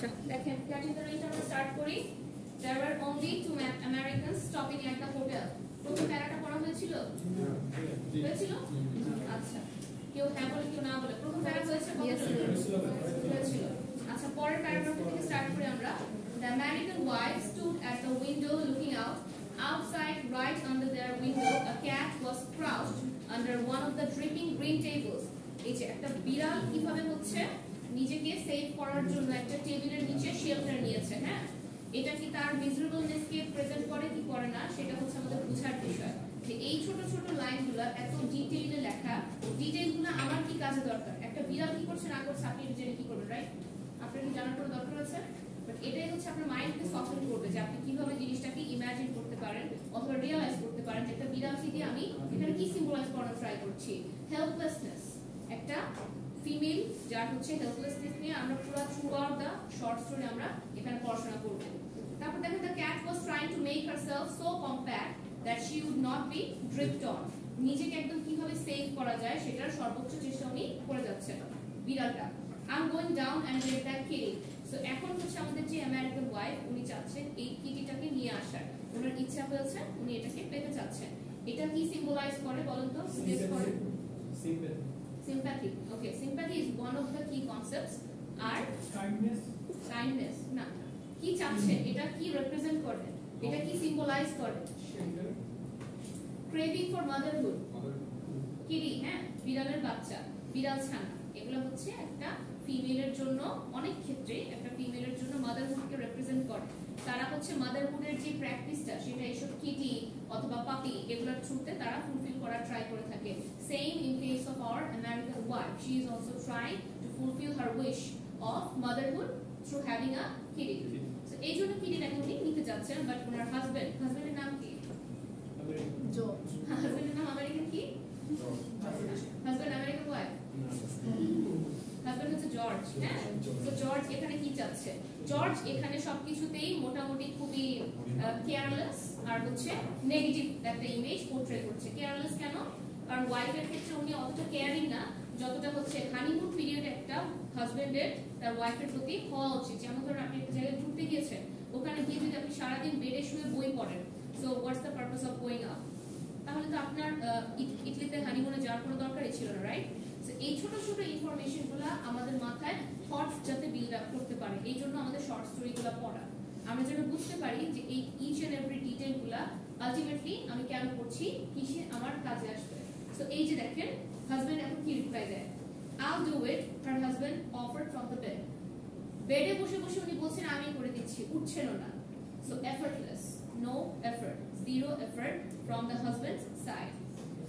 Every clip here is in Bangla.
আচ্ছা দেখেন ক্যাটিং দ্য রেঞ্জ আমরা স্টার্ট করি there were only two Americans stopping at the hotel প্রথম প্যারাটা পড়া হয়েছিল আচ্ছা কেউ হ্যাঁ বলে কেউ না বলে প্রথম প্যারা হয়েছে হয়েছিল আচ্ছা পরের প্যারাগ্রাফ থেকে স্টার্ট করি আমরা the American wife stood at the window looking out outside right under their window a cat was crouched under one of the dripping green tables এই যে একটা বিড়াল কিভাবে হচ্ছে নিজেকে সেভ করার জন্য একটা টেবিলের নিচে শেল্টার নিয়েছে হ্যাঁ এটা কি তার মিজারেবলনেস কে প্রেজেন্ট করে কি করে না সেটা হচ্ছে আমাদের বোঝার বিষয় যে এই ছোট ছোট লাইনগুলো এত ডিটেইলে লেখা ডিটেইলগুলো আমার কি কাজে দরকার একটা বিড়াল কি করছে না করছে আপনি জেনে কি করবেন রাইট আপনার কি জানার কোনো দরকার আছে বাট এটাই হচ্ছে আপনার মাইন্ডকে সফট করবে যে আপনি কিভাবে জিনিসটাকে ইমাজিন করতে পারেন অথবা রিয়ালাইজ করতে পারেন যে একটা বিড়াল থেকে আমি এখানে কি সিম্বলাইজ করার ট্রাই করছি হেল্পলেসনেস একটা ফিমেল যার হচ্ছে হেল্পলেসনেস নিয়ে আমরা পুরো থ্রুআউট দা শর্ট স্টোরি আমরা এখানে পড়াশোনা করব তারপর দেখেন the cat was trying to make herself so compact that she would not be dripped on নিজেকে একদম কিভাবে সেভ করা যায় সেটার সর্বোচ্চ চেষ্টা উনি করে যাচ্ছেন বিড়ালটা I'm going down and get that kitty so এখন হচ্ছে আমাদের যে আমেরিকান ওয়াইফ উনি চাচ্ছেন এই কিটিটাকে নিয়ে আসার ওনার ইচ্ছা হয়েছে উনি এটাকে পেতে চাচ্ছেন এটা কি সিম্বলাইজ করে বলেন তো গেস করেন sympathy okay sympathy is one of the key concepts R kindness না কি চাচ্ছে এটা কি রিপ্রেজেন্ট করে এটা কি সিম্বলাইজ করে craving for motherhood কিরি হ্যাঁ বিড়ালের বাচ্চা বিড়াল ছানা এগুলো হচ্ছে একটা ফিমেলের জন্য অনেক ক্ষেত্রে একটা ফিমেলের জন্য মাদারহুডকে রিপ্রেজেন্ট করে তারা হচ্ছে মাদারহুডের যে প্র্যাকটিসটা সেটা এইসব কিটি অথবা পাপি এগুলোর থ্রুতে তারা ফুলফিল করার ট্রাই করে থাকে same in case of our American wife she is also trying to fulfil her wish of motherhood through having a Kitty so এই জন্য কিটিটাকে উনি নিতে যাচ্ছেন বাট ওনার হাজবেন্ডের নাম কি জর্জ হাজবেন্ডের নাম আমেরিকান কি হাজবেন্ড আমেরিকান ওয়াইফ হাজবেন্ড হচ্ছে জর্জ হ্যাঁ তো জর্জ এখানে কি চাচ্ছে জর্জ এখানে সবকিছুতেই মোটামুটি খুবই কেয়ারলেস আর হচ্ছে নেগেটিভ একটা ইমেজ পোর্ট্রে করছে কেয়ারলেস কেন কারণ ওয়াইফের ক্ষেত্রে উনি অতটা কেয়ারিং না যতটা হচ্ছে হানিমুন পিরিয়ড একটা হাজবেন্ডের তার ওয়াইফের প্রতি হওয়া উচিত যেমন ধরুন আপনি একটা জায়গায় ঘুরতে গিয়েছেন ওখানে গিয়ে যদি আপনি সারাদিন বেডে শুয়ে বই পড়েন so what's the purpose of going up তাহলে তো আপনার ইটালিতে হানিমুনে যাওয়ার কোনো দরকারই ছিল না রাইট এই ছোট ছোট ইনফরমেশনগুলো আমাদের মাথায় থটস যাতে বিল্ড আপ করতে পারে এই জন্য আমাদের শর্ট স্টোরিগুলো পড়া আমরা যেন বুঝতে পারি যে এই ইচ এন্ড এভরি ডিটেইলগুলো আলটিমেটলি আমি কেন পড়ছি কিসে আমার কাজে আসবে সো এই যে দেখেন হাজবেন্ড এখন কি রিপ্লাই দেয় I'll do it her husband offered from the bed বেডে বসে বসে উনি বলছেন আমি করে দিচ্ছি উঠছেন না so effortless no effort zero effort from the husband's side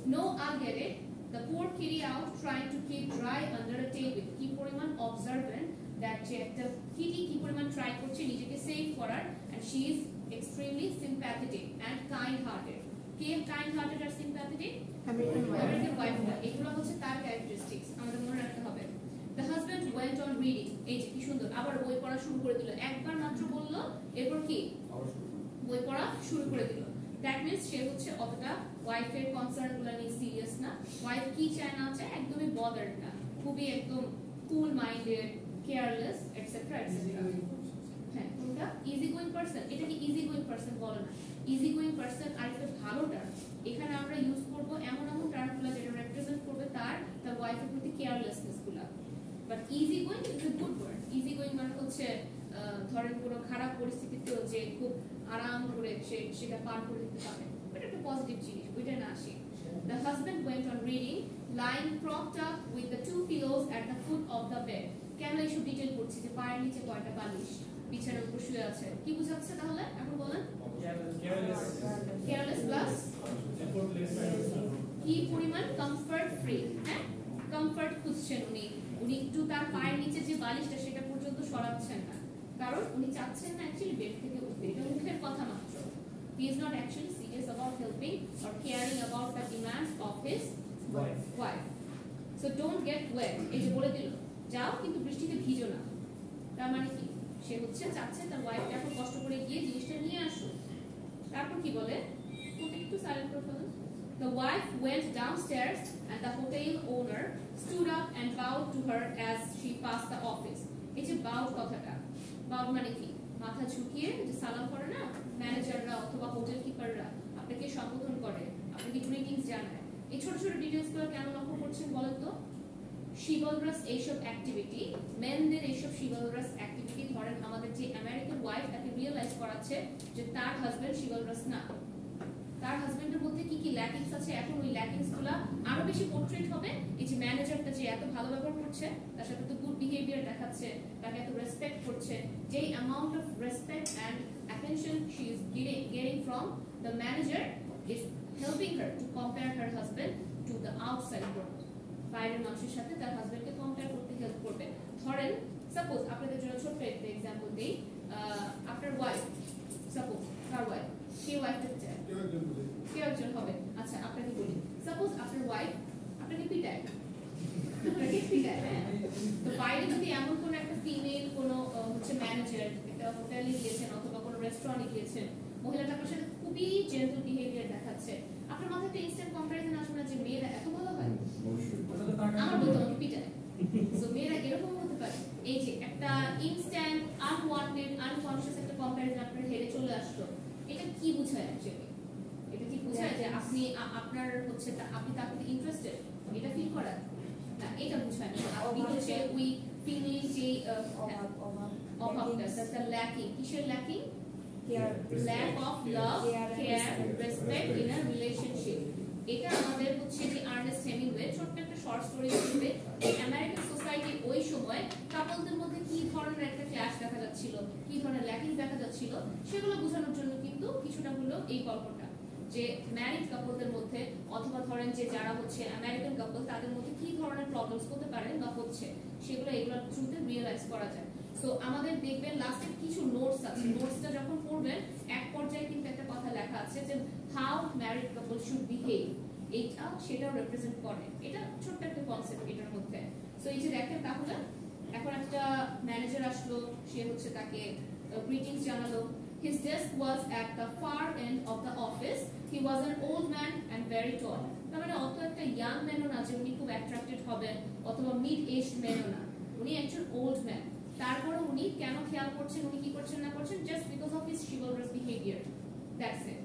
no I'll get it the poor kitty out trying to keep dry under a table কি পরিমাণ observant that যে একটা kitty কি পরিমাণ ট্রাই করছে নিজেকে সেভ করার and she is extremely sympathetic and kind hearted K kind hearted R sympathetic American wife এগুলো হচ্ছে তার ক্যারেক্টারিস্টিক্স আমাদের মনে রাখতে হবে the husband went on reading এই যে কি সুন্দর আবার বই পড়া শুরু করে দিল একবার মাত্র বললো এরপর কি বই পড়া শুরু করে দিল দ্যাট মিন্স সে হচ্ছে অতটা ওয়াইফের কনসার্ন গুলো নিয়ে সিরিয়াস না ওয়াইফ কি চায় না চায় একদমই বদার্ড না খুবই একদম কুল মাইন্ডেড কেয়ারলেস এটসেট্রা এটসেট্রা হ্যাঁ কোনটা ইজি গোয়িং পারসন এটা কি ইজি গোয়িং পারসন বলে না ইজি গোয়িং পারসন আরেকটা ভালো টার্ম এখানে আমরা ইউজ করব এমন এমন টার্মগুলো যেটা রিপ্রেজেন্ট করবে তার ওয়াইফের প্রতি কেয়ারলেসনেস গুলা but easy going is a good word easy going মানে হচ্ছে ধরেন কোনো খারাপ পরিস্থিতিতেও যে খুব আরাম করে সেটা পার করে দিতে পারে এটা একটা পজিটিভ জিনিস ওইটা না আসে the husband went on reading lying propped up with the two pillows at the foot of the bed কেন এইসব ডিটেইল করছি যে পায়ের নিচে কয়টা বালিশ বিছানার উপর শুয়ে আছে কি বুঝাচ্ছে তাহলে এখন বলেন কেয়ারলেস প্লাস কি পরিমাণ কমফর্ট ফ্রি হ্যাঁ কমফর্ট খুঁজছেন উনি একটু তার পায়ের নিচে যে বালিশটা সেটা পর্যন্ত সরাচ্ছেন না কারণ উনি চাচ্ছেন না অ্যাকচুয়ালি বেড থেকে উঠতে এটা মুখের কথা মাত্র he is not actually serious about helping or caring about the demands of his wife so don't get wet এই যে বলে দিল যাও কিন্তু বৃষ্টিতে ভিজো না তার মানে কি সে হচ্ছে চাচ্ছে তার ওয়াইফ এত কষ্ট করে গিয়ে জিনিসটা নিয়ে আসুক তারপর কি বলে তুমি একটু সাইলেন্ট করে ফেলুন the wife went downstairs and the hotel owner stood up and bowed to her as she passed the office এই যে বাউ কথাটা মানে কি মাথা ঝুঁকিয়ে যে সালাম করে না ম্যানেজাররা অথবা হোটেল কিপাররা আপনাকে সম্বোধন করে, আপনাকে গ্রিটিংস জানায়। এই ছোট ছোট ডিটেইলসগুলো কেন লক্ষ্য করছেন বলেন তো? শিবলরাস এইসব অ্যাক্টিভিটি, মেনদের এইসব শিবলরাস অ্যাক্টিভিটি, ধরেন আমাদের যে আমেরিকান ওয়াইফ তাকে রিয়েলাইজ করাচ্ছে যে তার হাজবেন্ড শিবলরাস না, তার হাজবেন্ডের মধ্যে কি কি ল্যাকিংস আছে। এখন ওই ল্যাকিংসগুলো আরো বেশি পোর্ট্রেট হবে। এই যে ম্যানেজারটা যে এত ভালো ব্যবহার করছে, তার সাথে তো গুড বিহেভিয়ার দেখাচ্ছে, তাকে এত রেসপেক্ট করছে, যেই amount of respect and attention she is getting from the manager is helping her to compare her husband to the outside world. বাইরের মানুষের সাথে তার হাজবেন্ডকে কম্পেয়ার করতে হেল্প করবে। ধরেন সাপোজ আপনাদের জন্য ছোট্ট একটা এক্সাম্পল দেই, আপনার ওয়াইফ, সাপোজ তার ওয়াইফ, কে ওয়াইফ চায়, কেউ একজন হবে। আচ্ছা আপনাকে বলি, সাপোজ আপনার ওয়াইফ আপনাকে পিটায়, হ্যাঁ, তো বাইরে যদি এমন কোন একটা ফিমেল কোন হচ্ছে ম্যানেজার একটা হোটেলে গিয়েছেন অথবা কোনো রেস্টুরেন্টে গিয়েছেন, মহিলাটা আপনার সাথে খুবই জেন্টল বিহেভিয়ার দেখাচ্ছে, আপনার মাথায় একটা ইনস্ট্যান্ট কম্পারিজন আসবে না যে মেয়েরা এত ভালো হয়, আমার বলতে আমাকে পিটায়, সো মেয়েরা এরকম হতে পারে। এই যে একটা ইনস্ট্যান্ট আনওয়ান্টেড আনকনসিয়াস একটা কম্পারিজন আপনার হেডে চলে আসলো, এটা কি বোঝায় অ্যাকচুয়ালি? এটা কি বোঝায় যে আপনি আপনার হচ্ছে আপনি তার প্রতি ইন্টারেস্টেড, এটা ফিল করা না, এটা বোঝায় না। আপনি হচ্ছে ওই ফিলিং যে অভাবটা, দ্যাটস ল্যাকিং। কিসের lacking? Lack of love, care, respect in a relationship. এটা আমাদের হচ্ছে যে আর্নেস্ট হেমিংওয়ে ছোট্ট একটা শর্ট স্টোরি হিসেবে আমেরিকান সোসাইটি ওই সময় কাপলদের মধ্যে কি ধরনের একটা ক্ল্যাশ দেখা যাচ্ছিল, কি ধরনের ল্যাকিং দেখা যাচ্ছিল, সেগুলো বোঝানোর জন্য কিন্তু কিছুটা হলো এই গল্পটা, যে ম্যারিড কাপলদের মধ্যে অথবা ধরেন যে যারা হচ্ছে আমেরিকান কাপল তাদের মধ্যে কি ধরনের প্রবলেমস হতে পারে বা হচ্ছে, সেগুলো এগুলোর থ্রুতে রিয়েলাইজ করা যায়। সো আমাদের দেখবেন লাস্টে কিছু নোটস আছে, নোটসটা যখন পড়বেন এক পর্যায়ে কিন্তু একটা কথা লেখা আছে যে how married couple should behave, এইটা সেটাও রিপ্রেজেন্ট করে। এটা ছোট্ট একটা কনসেপ্ট এটার মধ্যে। সো এই যে দেখেন, তাহলে এখন একটা ম্যানেজার আসলো, সে হচ্ছে তাকে গ্রিটিংস জানালো। His desk was at the far end of the office. He was an old man and very tall. তার মানে অত একটা ইয়াং ম্যানও না যে উনি খুব অ্যাট্রাক্টেড হবেন, অথবা মিড এজড ম্যানও না, উনি একজন ওল্ড ম্যান। তারপরে উনি কেন খেয়াল করছেন উনি কি করছেন না করছেন? Just because of his chivalrous behavior, that's it.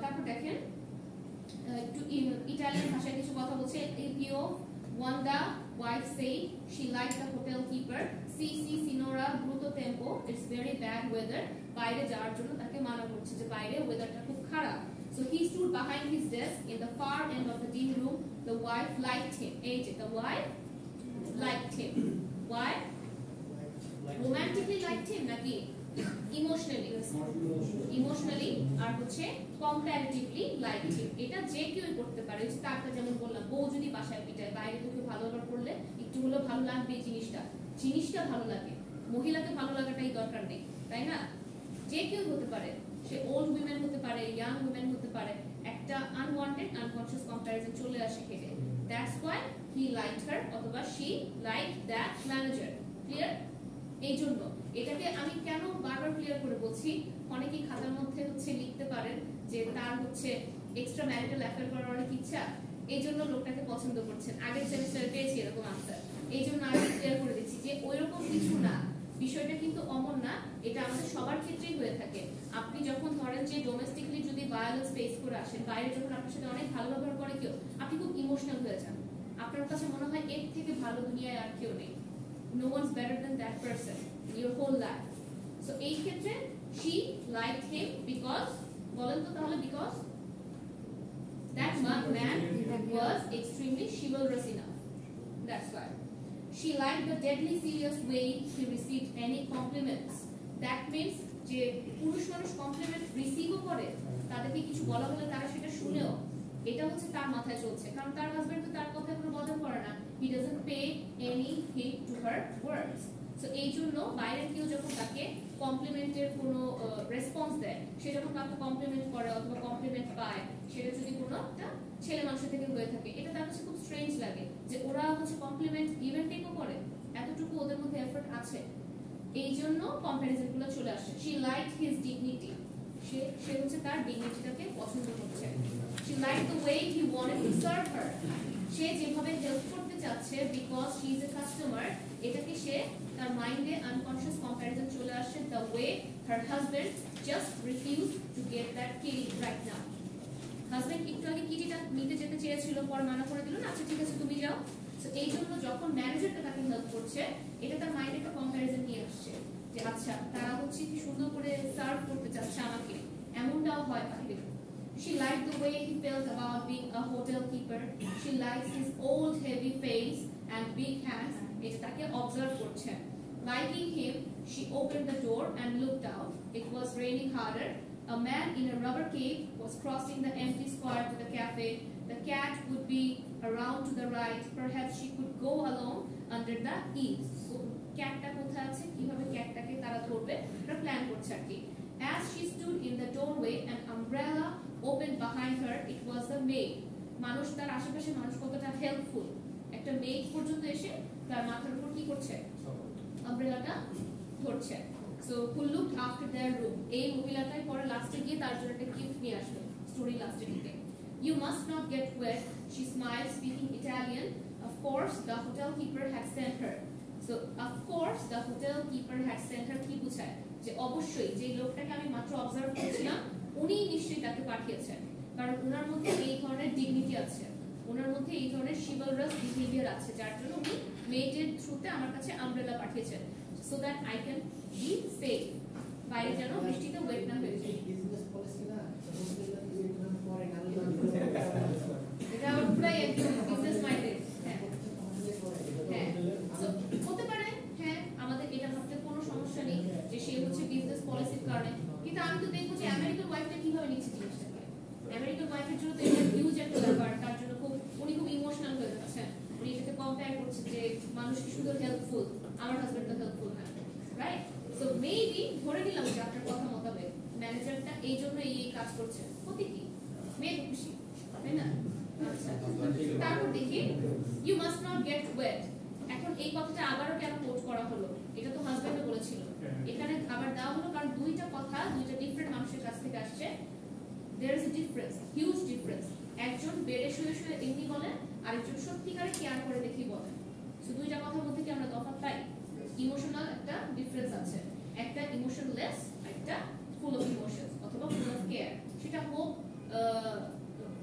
তারপর দেখেন একটু ইটালিয়ান ভাষায় কিছু কথা বলছে। Io Wanda wife say she liked the hotel keeper. Si Sinora bruto tempo, it's very bad weather. বাইরে যাওয়ার জন্য তাকে মানা করছে যে বাইরে ওয়েদারটা খুব খারাপ। So he stood behind his desk in the far end of the dim room. The wife liked him. এই যে the wife liked him. Why? Romantically liked him নাকি ইমোশনালি আর হচ্ছে কম্পারেটিভলি লাইকড হিম। এটা যে কেউই করতে পারে। তারটা যেমন বললাম, বউ যদি বাসায় পিটায়, বাইরে তোকে ভালো ব্যবহার করলে একটু হলেও ভালো লাগবে, জিনিসটা ভালো লাগে। মহিলাকে ভালো লাগাটাই দরকার নেই, তাই না? যে কেউ হতে পারে, সে ওল্ড উইমেন হতে পারে, ইয়াং উইমেন হতে পারে, একটা আনওয়ান্টেড আনকনসিয়াস কম্পারিজন চলে আসে হেডে। দ্যাটস ওয়াই হি লাইকড হার অথবা she liked that manager. Clear? এই জন্য এটাকে আমি কেন বারবার ক্লিয়ার করে বলছি, অনেকেই খাতার মধ্যে হচ্ছে লিখতে পারেন যে তার হচ্ছে এক্সট্রা ম্যারিটাল অ্যাফেয়ার করার অনেক ইচ্ছা, এই জন্য লোকটাকে পছন্দ করছেন। আগের সেমিস্টারে পেয়েছি এরকম আনসার, এই জন্য আমি ক্লিয়ার করে দিচ্ছি যে ওইরকম কিছু না, বিষয়টা কিন্তু অমন না। এটা আমাদের সবার ক্ষেত্রেই হয়ে থাকে। আপনি যখন ধরেন যে ডোমেস্টিকলি যদি ভায়োলেন্স ফেস করে আসেন, বাইরে যখন আপনার সাথে অনেক ভালো ব্যবহার করে কেউ, আপনি খুব ইমোশনাল হয়ে যান, আপনার কাছে মনে হয় এর থেকে ভালো দুনিয়ায় আর কেউ নেই, no one's better than that person your whole life. So এই ক্ষেত্রে she liked him because, বলেন তো তাহলে, because that man was extremely chivalrous enough. That's why. She liked the deadly serious way he received any compliments. That means যে পুরুষ মানুষ কমপ্লিমেন্ট রিসিভও করে, তাদেরকে কিছু বলা হলে তারা সেটা শুনেও, এটা হচ্ছে তার মাথায় চলছে, কারণ তার হাজবেন্ড তো তার কথায় কোনো বদল করে না। He doesn't pay any heed to her words. So এই জন্য বাইরে কেউ যখন তাকে কমপ্লিমেন্টের কোনো রেসপন্স দেয়, সে যখন তাকে কমপ্লিমেন্ট করে অথবা কমপ্লিমেন্ট পায়, সেটা যদি কোনো একটা ছেলে মানুষের থেকে হয়ে থাকে, এটা তার কাছে খুব স্ট্রেঞ্জ লাগে যে ওরা হচ্ছে কমপ্লিমেন্ট ইভেন টেকও করে, এতটুকু ওদের মধ্যে এফর্ট আছে। এই জন্য কম্প্যারিজন গুলো চলে আসে। She liked his dignity. সে হচ্ছে তার ডিগনিটিটাকে পছন্দ করছে। She liked the way he wanted to serve her. সে যেভাবে হেল্প করতে চাচ্ছে, because she is a customer, এটাকে সে তার মাইন্ডে আনকনশিয়াস কম্প্যারিজন চলে আসে her husband just refused to get that kitty right now. Husband একটু আগে কিটিটা নিতে যেতে চেয়েছিল, পরে মানা করে দিল না, আচ্ছা ঠিক আছে তুমি যাও। সো এই জন্য যখন ম্যানেজারটা তাকে হেল্প করছে, এটা তার মাইন্ডে একটা কম্প্যারিজন নিয়ে আসছে যে আচ্ছা তারা হচ্ছে কি সুন্দর করে সার্ভ করতে চাচ্ছে আমাকে, এমনটাও হয় বাইরে। She liked the way he felt about being a hotel keeper. She likes his old heavy face and big hands. এটা তাকে অবজার্ভ করছে। Liking him, she opened the door and looked out. It was raining harder. A man in a rubber cape was crossing the empty square to the cafe. The cat would be around to the right. Perhaps she could go along under the eaves. ক্যাটটা কোথায় আছে, কিভাবে ক্যাটটাকে তারা ধরবে, এটা প্ল্যান করছে আর কি। As she stood in the doorway, an umbrella opened behind her. It was the maid. মানুষ তার আশেপাশে মানুষ কতটা হেল্পফুল, একটা মেড পর্যন্ত এসে তার মাথার উপর কি করছে, আমব্রেলাটা ধরছে। So who looked after their room. এই মহিলাটাই পরে লাস্টে গিয়ে তার জন্য একটা গিফট নিয়ে আসলো স্টোরি লাস্টের দিকে। You must not get wet. She smiled, speaking Italian. Of course, the hotel keeper had sent her. So of course, the hotel keeper had sent her. কি বোঝায় যে অবশ্যই যে লোকটাকে আমি মাত্র অবজার্ভ করছিলাম উনি নিশ্চয়ই তাকে পাঠিয়েছেন, কারণ ওনার মধ্যে এই ধরনের ডিগনিটি আছে, ওনার মধ্যে এই ধরনের চিভালরাস বিহেভিয়ার আছে, যার জন্য উনি মেয়েদের থ্রুতে আমার কাছে আমব্রেলা পাঠিয়েছেন, so that I can be safe, বাইরে যেন বৃষ্টিতে ওয়েট না হয়ে যায়। এটা পুরাই একদম বিজনেস মাইন্ডেড। হ্যাঁ হ্যাঁ, সো হতে পারে হ্যাঁ আমাদের এটা ভাবতে কোনো সমস্যা নেই যে সে হচ্ছে বিজনেস পলিসির কারণে, কিন্তু আমি তো দেখবো যে আমেরিকান ওয়াইফটা কিভাবে নিচ্ছে জিনিসটাকে। আমেরিকান ওয়াইফের জন্য তো এটা হিউজ একটা ব্যাপার, তার জন্য উনি খুব ইমোশনাল হয়ে যাচ্ছেন, উনি এটাকে কম্পেয়ার করছে যে মানুষ কি শুধু হেল্পফুল, আমার হাজবেন্ড তো হেল্পফুল না, রাইট? সো মেবি ধরে নিলাম যে আপনার কথা মোতাবেক ম্যানেজারটা এই জন্য এই কাজ করছে, ক্ষতি কি, মেয়ে খুশি, তাই না? আচ্ছা তারপর দেখি you must not get wet. এখন এই কথাটা আবারও কেন কোট করা হলো, এটা তো হাজবেন্ডও বলেছিল, এখানে আবার দেওয়া হলো কারণ দুইটা কথা দুইটা ডিফারেন্ট মানুষের কাছ থেকে আসছে। there is a difference, huge difference. একজন বেডে শুয়ে শুয়ে এমনি বলে, আরেকজন সত্যিকারে কেয়ার করে দেখি বলে। সো দুইটা কথার মধ্যে কি আমরা তফাৎ পাই? ইমোশনাল একটা ডিফারেন্স আছে, একটা ইমোশনলেস, একটা ফুল অফ ইমোশনস অথবা ফুল অফ কেয়ার, সেটা হোক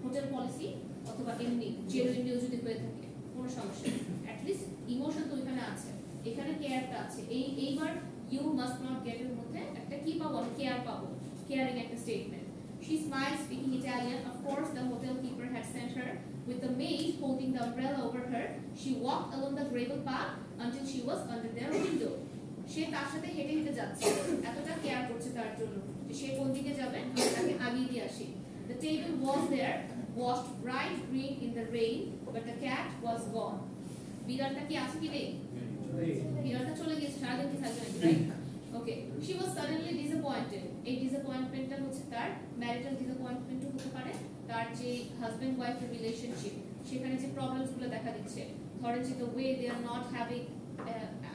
হোটেল পলিসি অথবা এমনি জেনুইনলিও যদি হয়ে থাকে কোনো সমস্যা নেই, অ্যাটলিস্ট ইমোশন তো ওইখানে আছে, এখানে কেয়ারটা আছে। এইবার ইউ মাস্ট নট গেট এর মধ্যে একটা কি পাবো, কেয়ার পাবো, কেয়ারিং একটা statement. She smiled, speaking Italian. Of course, the hotel keeper had sent her. With the maid holding the umbrella over her, she walked along the gravel path until she was under their window. সে তার সাথে হেঁটে হেঁটে যাচ্ছে, এতটা কেয়ার করছে তার জন্য যে সে কোন দিকে যাবে আমি তাকে আগিয়ে দিয়ে আসি। The table was there, washed bright green in the rain, but the cat was gone. বিড়ালটা কি আছে কি নেই? বিড়ালটা চলে গেছে, সারাদিন কি থাকবে নাকি, right? Okay, she was suddenly disappointed. এই ডিসঅ্যাপয়েন্টমেন্টটা হচ্ছে তার ম্যারিটাল ডিসঅ্যাপয়েন্টমেন্টও হতে পারে, তার যে হাজবেন্ড ওয়াইফের রিলেশনশিপ সেখানে যে প্রবলেমসগুলো দেখা দিচ্ছে, ধরেন যে the way they are not having,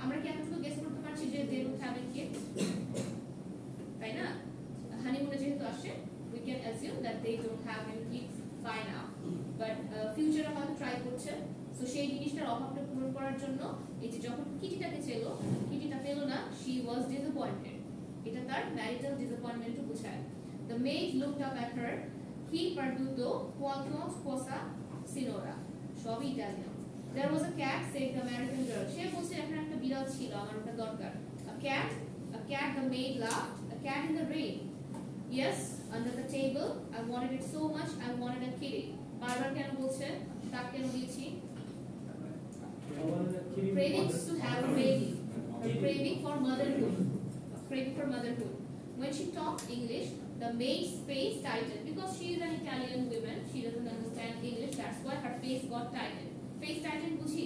আমরা কি এতটুকু গেস করতে পারছি যে দে নট হ্যাভিং কিডস, তাই না? হানিমুনে যেহেতু আসে we can assume that they don't have any kids by now, but ফিউচারে হয়তো ট্রাই করছে। সো সেই জিনিসটার অভাবটা পূরণ করার জন্য এই যে যখন কিটিটাকে চেলো, কিটিটা পেলো না, শি ওয়াজ ডিসঅ্যাপয়েন্টেড, এটা তার ম্যারিটাল ডিসঅ্যাপয়েন্টমেন্টও বোঝায়। The maid looked up at her. He perduto qualcosa sinora. সবই Italian. There was a cat, said the American girl. সে বলছে এখানে একটা বিড়াল ছিল, আমার ওটা দরকার। A cat, the maid laughed. A cat in the rain. Yes, under the table. I wanted it so much, I wanted a kitty. বারবার কেন বলছে, তাক কেন দিয়েছি? Cravings to have a baby. A craving for motherhood. Craving for motherhood. When she talked English, the maid's face tightened because she is an Italian woman. She doesn't understand English. That's why her face got tightened. Face tightened বুঝি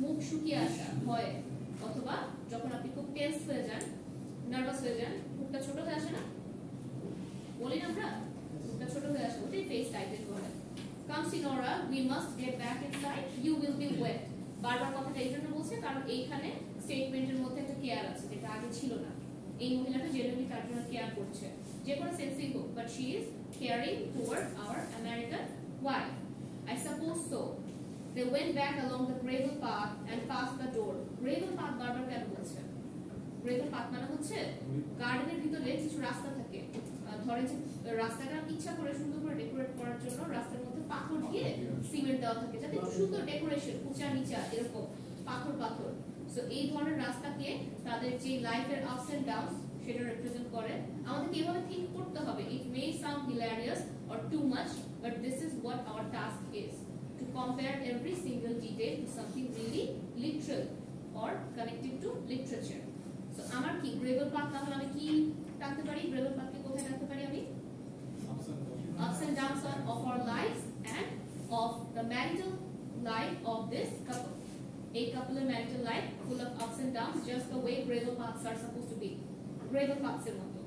মুখ শুকিয়ে আসা হয়, অথবা যখন আপনি খুব টেন্স হয়ে যান, নার্ভাস হয়ে যান, মুখটা ছোট হয়ে আসে না, বলি না আমরা মুখটা ছোট হয়ে আসে, ওটাই ফেস টাইটেন্ড বলে। Come Sinora, we must get back inside. You will be wet. বারবার কথাটা এই জন্য বলছে কারণ এইখানে স্টেটমেন্টের মধ্যে একটা কেয়ার আছে যেটা আগে ছিল না। এই মহিলাটা জেনুইনলি তার জন্য কেয়ার করছে, যে কোনো সেন্সই হোক, but she is caring toward our American wife. I suppose so. They went back along the gravel path and past the door. Gravel path বারবার কেন বলছে? গ্রেভেল পাথ মানে হচ্ছে গার্ডেনের ভিতরে কিছু রাস্তা থাকে, ধরেন যে রাস্তাটা ইচ্ছা করে সুন্দর করে ডেকোরেট করার জন্য রাস্তার মধ্যে পাথর দিয়ে সিমেন্ট দেওয়া থাকে যাতে একটু সুন্দর ডেকোরেশন, উঁচা নিচা এরকম পাথর। সো এই ধরনের রাস্তাকে তাদের যে লাইফের আপস এন্ড ডাউনস সেটা রিপ্রেজেন্ট করে। আমাদেরকে এভাবে থিঙ্ক করতে হবে। It may sound hilarious or too much, but this is what our task is, to compare every single detail to something really literal or connected to literature. So আমার কি গ্রেভেল পাথ, তাহলে আমি কি টানতে পারি? গ্রেভেল পাথকে কোথায় টানতে পারি আমি? Ups and downs of our lives and of the marital life of this couple. A couple in marital life full of ups and downs, just the way gravel paths are supposed to be. Gravel paths er moto.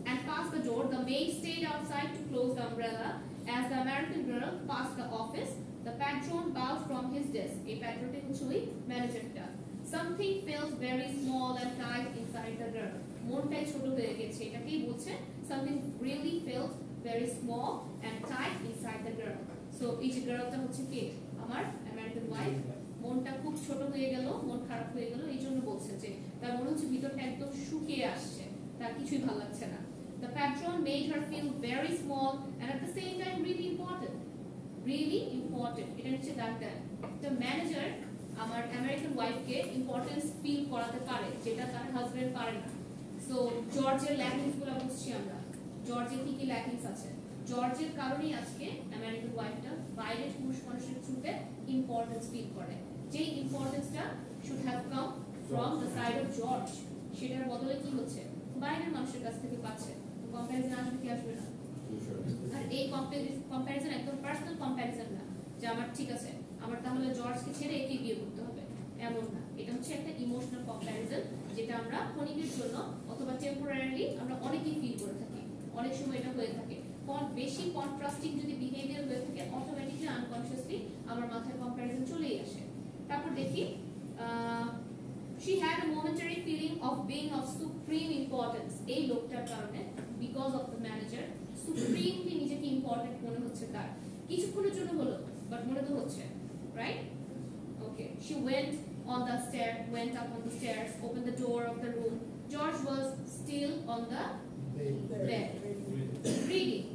And past the door, the maid stayed outside to close the umbrella. As the American girl passed the office, the patron bowed from his desk. A patron hocchoi manager ta. Something felt very small and tight inside the girl. Montai choto hoye geche, etakei bolche. Something really felt very small and tight inside the girl. So each girl ta hocche ke amar American wife. মনটা খুব ছোট হয়ে গেল, মন খারাপ হয়ে গেল, এই জন্য বলছে যে তার মনে হচ্ছে ভিতরটা একদম শুকিয়ে আসছে, তার কিছুই ভালো লাগছে না। The patron made her feel very small and at the same time really important. Really important. এটা হচ্ছে ডাক্তার। The manager আমার আমেরিকান ওয়াইফকে ইম্পর্টেন্স ফিল করাতে পারে, যেটা তার হাজবেন্ড পারে না। সো জর্জের ল্যাকিংস গুলো বুঝছি আমরা। জর্জের কি কি ল্যাকিংস আছে? জর্জের কারণেই আজকে আমেরিকান ওয়াইফটা বাইরের পুরুষ মানুষের থ্রুতে ইম্পর্টেন্স ফিল করে। যে ইম্পর্টেন্সটা should have come from the side of George, সেটার বদলে কি হচ্ছে বাইরের মানুষের কাছ থেকে পাচ্ছে। তো কম্প্যারিজন আসবে কি আসবে না? আর এই কম্প্যারিজন একদম পার্সোনাল কম্প্যারিজন না যে আমার ঠিক আছে আমার তাহলে জর্জকে ছেড়ে একে বিয়ে করতে হবে, এমন না। এটা হচ্ছে একটা ইমোশনাল কম্প্যারিজন, যেটা আমরা ক্ষণিকের জন্য অথবা টেম্পোরারিলি আমরা অনেকেই ফিল করে থাকি। অনেক সময় এটা হয়ে থাকে, বেশি কন্ট্রাস্টিং যদি বিহেভিয়ার হয়ে থাকে অটোমেটিকলি আনকনশিয়াসলি আমার মাথায় কম্প্যারিজন চলেই আসে। তারপর দেখি she had a momentary feeling of being of supreme importance. এই লোকটার কারণে because of the manager supremely নিজেকে ইম্পর্টেন্ট মনে হচ্ছে তার। কিছুক্ষণের জন্য হলো বাট মনে তো হচ্ছে, right? Okay, she went up on the stairs, opened the door of the room. George was still on the bed reading.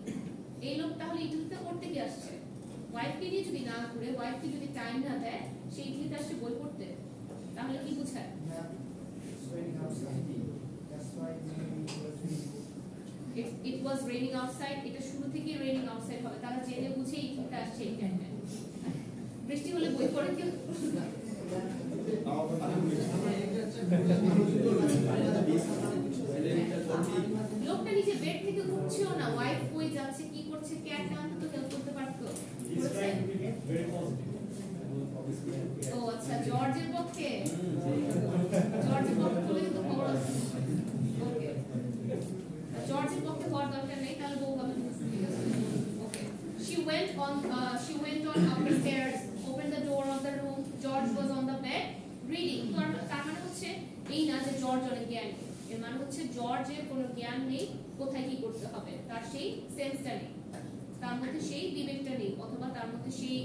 এই লোক তাহলে ইটালিতে পড়তে কি আসছে? ওয়াইফকে নিয়ে যদি না ঘুরে, ওয়াইফকে যদি টাইম না দেয়, সেই ইটালিতে আসছে বই পড়তে, তাহলে কি বোঝায়? It was raining outside. এটা শুরু থেকেই raining outside হবে, তারা জেনে বুঝে ইটালিতে আসছে এই টাইমে। বৃষ্টি হলে বই পড়ে কি? লোকটা নিচে বেড থেকে উঠছেও না, ওয়াইফ কই যাচ্ছে কি করছে ক্যাট নামতে তো হেল্প করতে পারতো। ও আচ্ছা, জর্জের পক্ষে হলে কিন্তু খবর আছে। ওকে, জর্জের পক্ষে হওয়ার দরকার নেই, তাহলে বউ হবে। ওকে, she went on up the stairs, opened the door of the room. George was on the bed reading. তার মানে হচ্ছে এই না যে জর্জ অনেক জ্ঞানী, এর মানে হচ্ছে জর্জের কোনো জ্ঞান নেই কোথায় কি করতে হবে, তার সেই সেন্সটা নেই, তার মধ্যে সেই বিবেকটা নেই, অথবা তার মধ্যে সেই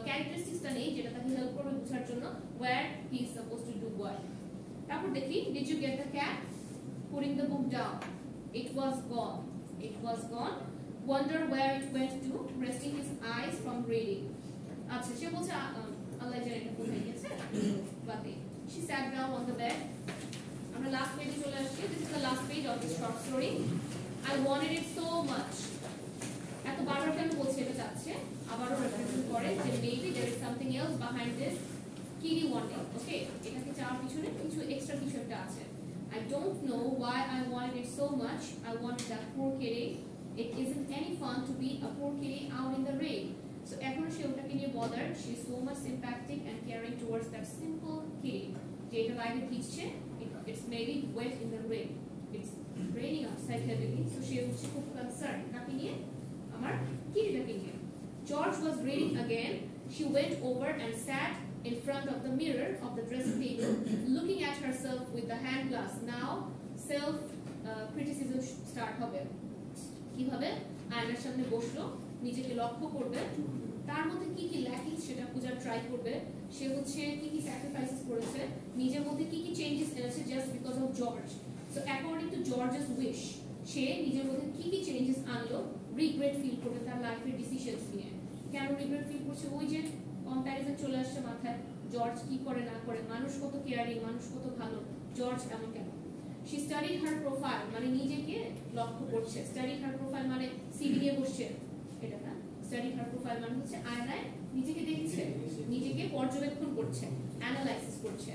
ক্যারেক্টারিস্টিক্সটা নেই যেটা তাকে হেল্প করবে বোঝার জন্য where he is supposed to do what. তারপর দেখি did you get the cat? Putting the book down. It was gone. Wonder where it went to, resting his eyes from reading. আচ্ছা, সে বলছে আল্লাহ জানে এটা কোথায় গেছে, বাদে। She sat down on the bed. আমরা লাস্ট পেজে চলে আসছি। This is the last page of this short story. I wanted it so much. এত বারবার কেন বলছে এটা চাচ্ছে, আবারও রেফারেন্স করে যে maybe there is something else behind this kitty wanting. Okay, এটাকে চাওয়ার পিছনে কিছু এক্সট্রা কিছু একটা আছে। I don't know why I wanted it so much. I wanted that poor kitty. It isn't any fun to be a poor kitty out in the rain. So এখন সে ওটাকে নিয়ে bothered. She is so much sympathetic and caring towards that simple kitty. যেটা বাইরে ভিজছে, it's maybe wet in the rain. It's raining outside heavily. So she was খুব concerned. কাকে নিয়ে? আমার kittyটাকে নিয়ে। George was reading again. She went over and sat in front of the mirror of the dressing table, looking at herself with the hand glass. Now self criticism start হবে। কিভাবে? আয়নার সামনে বসলো, নিজেকে লক্ষ্য করবে, তার মধ্যে কি কি ল্যাকিং সেটা খোঁজার ট্রাই করবে, সে হচ্ছে কি কি স্যাক্রিফাইসেস করেছে, নিজের মধ্যে কি কি চেঞ্জেস এনেছে just because of George. So according to George's wish সে নিজের মধ্যে কি কি চেঞ্জেস আনলো, রিগ্রেট ফিল করবে তার লাইফের ডিসিশনস নিয়ে। কেন রিগ্রেট ফিল করছে? ওই যে কম্প্যারিজন চলে আসছে মাথায়, জর্জ কি করে না করে, মানুষ কত কেয়ারিং, মানুষ কত ভালো, জর্জ এমন কেন। she studied her profile মানে নিজেকে লক্ষ্য করছে, study her profile মানে সিভি নিয়ে বসছে, এটা না, study her profile মানে হচ্ছে আয়নায় নিজেকে দেখছে, নিজেকে পর্যবেক্ষণ করছে, অ্যানালাইসিস করছে।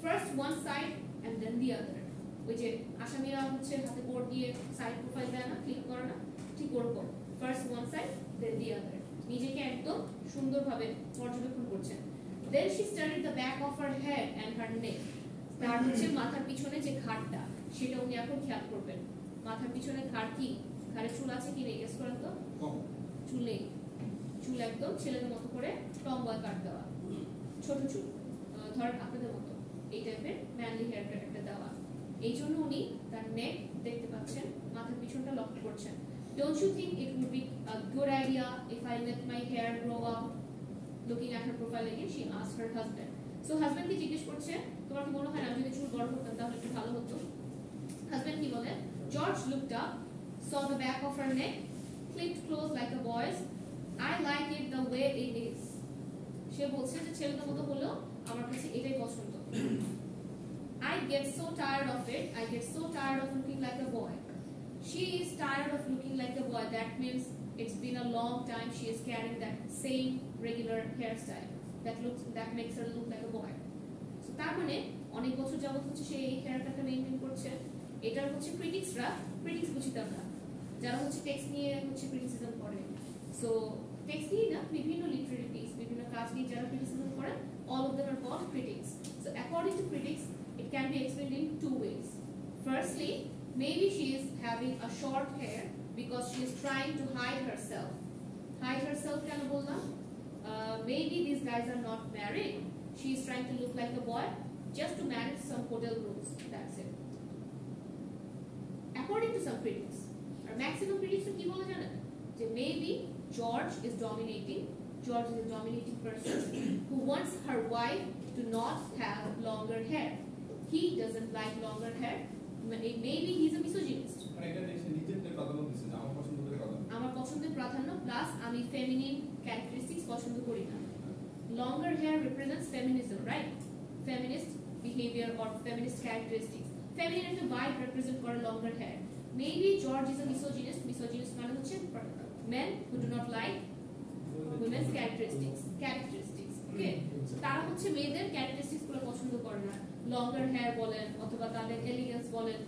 First one side and then the other. ওই যে আসামিরা হচ্ছে হাতে বোর্ড দিয়ে সাইড প্রোফাইল দেয় না, ক্লিক করে না, ঠিক ওরকম first one side then the আদার, নিজেকে একদম সুন্দরভাবে পর্যবেক্ষণ করছেন। দেন she studied the back of her head and her neck। তার হচ্ছে মাথার পিছনে যে ঘাড়টা সেটা উনি এখন খেয়াল করবেন। মাথার পিছনে ঘাড় কি, ঘাড়ে চুল আছে কি নেই গেস করেন তো? চুল নেই, চুল একদম ছেলেদের মতো করে টম্বয় কাট দেওয়া, ছোট চুল, ধরেন আপনাদের মতো এই টাইপের ম্যানলি হেয়ার একটা দেওয়া। এই জন্য উনি তার নেক দেখতে পাচ্ছেন, মাথার পিছনটা লক্ষ্য করছেন। Don't you think it would be a good idea if I let my hair grow out? Looking at her profile again, she asked her husband. So husband কি জিজ্ঞেস করছে, তোমার কি মনে হয় আমি যদি চুল বড় করতাম তাহলে একটু ভালো হতো? Husband কি বলে? George looked up, saw the back of her neck, clipped close like a boy's. I like it the way it is. সে বলছে যে ছেলেদের মতো হলো আমার কাছে এটাই পছন্দ। I get so tired of it. I get so tired of looking like a boy. She is tired of looking like a boy. That means it's been a long time she is carrying that same regular hairstyle that makes her look like a boy. So তার মানে অনেক বছর যাবত হচ্ছে সে এই হেয়ারকাটটা মেইনটেইন করছে। এটার হচ্ছে ক্রিটিক্স বুঝিতাম না, যারা হচ্ছে টেক্সট নিয়ে হচ্ছে ক্রিটিসিজম করে। সো টেক্সট নিয়ে না, বিভিন্ন লিটারেরি পিস, বিভিন্ন কাজ নিয়ে যারা ক্রিটিসিজম করে, all of them are called critics. So according to critics, it can be explained in two ways. Firstly, maybe she is having a short hair because she is trying to hide herself. Hide herself কেন বললাম? Maybe these guys are not married. She is trying to look like a boy just to manage some hotel rooms. That's it. According to some critics, or maximum critics কি বলে জানেন? যে maybe George is dominating. George is a dominating person who wants her wife to not have longer hair. He doesn't like longer hair. Maybe he's a misogynist. আমার পছন্দের প্রাধান্য প্লাস আমি ফেমিনিন ক্যারেক্টারিস্টিক্স পছন্দ করি না। Longer hair represents feminism, right? Feminist behavior or feminist characteristics. Feminine একটা vibe represent করে longer hair. Maybe George is a misogynist. Misogynist মানে হচ্ছে men who do not like women's characteristics. Okay? So তারা হচ্ছে মেয়েদের ক্যারেক্টারিস্টিক্স গুলো পছন্দ করে না। Longer hair বলেন অথবা তাদের এলিগেন্স বলেন,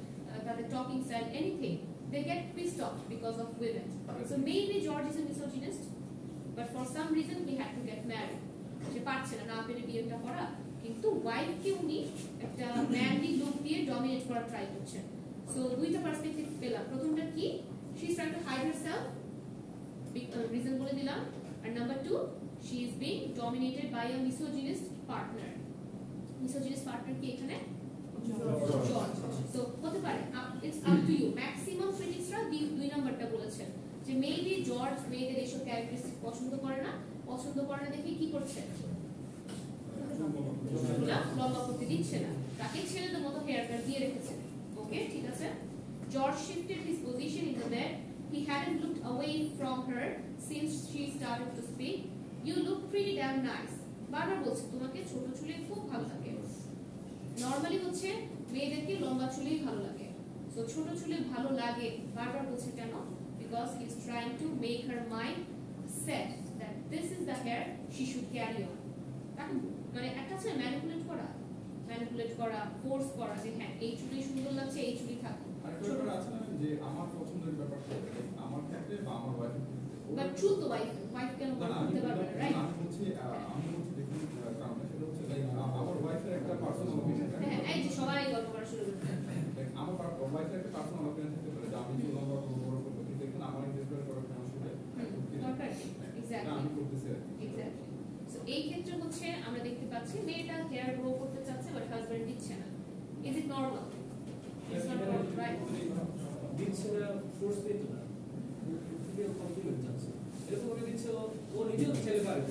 তাদের talking style, anything, they get pissed off because of women. So maybe George is a misogynist, but for some reason he had to get married. সে পারছে না পেরে বিয়েটা করা, কিন্তু ওয়াইফকে উনি একটা ম্যানলি লুক দিয়ে ডমিনেট করার ট্রাই করছেন। সো দুইটা পার্সপেক্টিভ পেলাম। প্রথমটা কি, she is trying to hide herself, reason বলে দিলাম। আর number 2, she is being dominated by a misogynist partner. Misogynist partner কি এখানে? জর্জ। সো হতে পারে, it's up to you. Maximum ক্রিটিক্সরা দুই নাম্বারটা বলেছেন যে মেবি জর্জ মেয়েদের এইসব ক্যারেক্টারিস্টিক পছন্দ করে না দেখে কি করছে, লম্বা করতে দিচ্ছে না, তাকে ছেলেদের মতো হেয়ার কাট দিয়ে রেখেছে। ওকে, ঠিক আছে। George shifted his position in the bed. He hadn't looked away from her since she started to speak. You look pretty damn nice. বারবার বলছে তোমাকে ছোট চুলে খুব ভালো লাগে। নরমালি হচ্ছে মেয়েদেরকে লম্বা চুলেই ভালো লাগে, সো ছোট চুলে ভালো লাগে বারবার বলছে কেন? Because he is trying to make her mind set that this is the hair she should carry on. মানে একটা আছে ম্যানিপুলেট করা, ফোর্স করা যে হ্যাঁ এই চুলি সুন্দর লাগছে, এই চুলি থাকুক। আরেকটা আছে না যে আমার পছন্দের ব্যাপারটা আমার ক্ষেত্রে বা আমার ওয়াইফের ক্ষেত্রে, বাট ট্রু তো ওয়াইফ কেন করতে পারবে না, রাইট? আমি বলছি দেখুন কারণটা সেটা হচ্ছে লাইক আমার ওয়াইফের একটা পার্সোনাল অপিনিয়ন। হ্যাঁ, এই যে সবাই গল্প করা শুরু করছে। আমার ওয়াইফের একটা পার্সোনাল অপিনিয়ন থাকতে পারে যে আমি চুল লম্বা বড় করব, কিন্তু দেখুন আমার ইন্টারেস্ট করার কোনো অসুবিধা নেই। এক্স্যাক্টলি, আমি করতেছি এক্স্যাক্টলি। সো এই ক্ষেত্রে হচ্ছে আমরা দেখতে পাচ্ছি মেয়েটা হেয়ার গ্রো করতে চাচ্ছে বাট হাজবেন্ড দিচ্ছে না। Is it normal? It's not normal, right? দিচ্ছে না, ফোর্স দিতে না, ফিজিক্যাল কমপ্লিমেন্ট চাচ্ছে, এরকম করে দিচ্ছে ও নিজেও ছেলে পারে,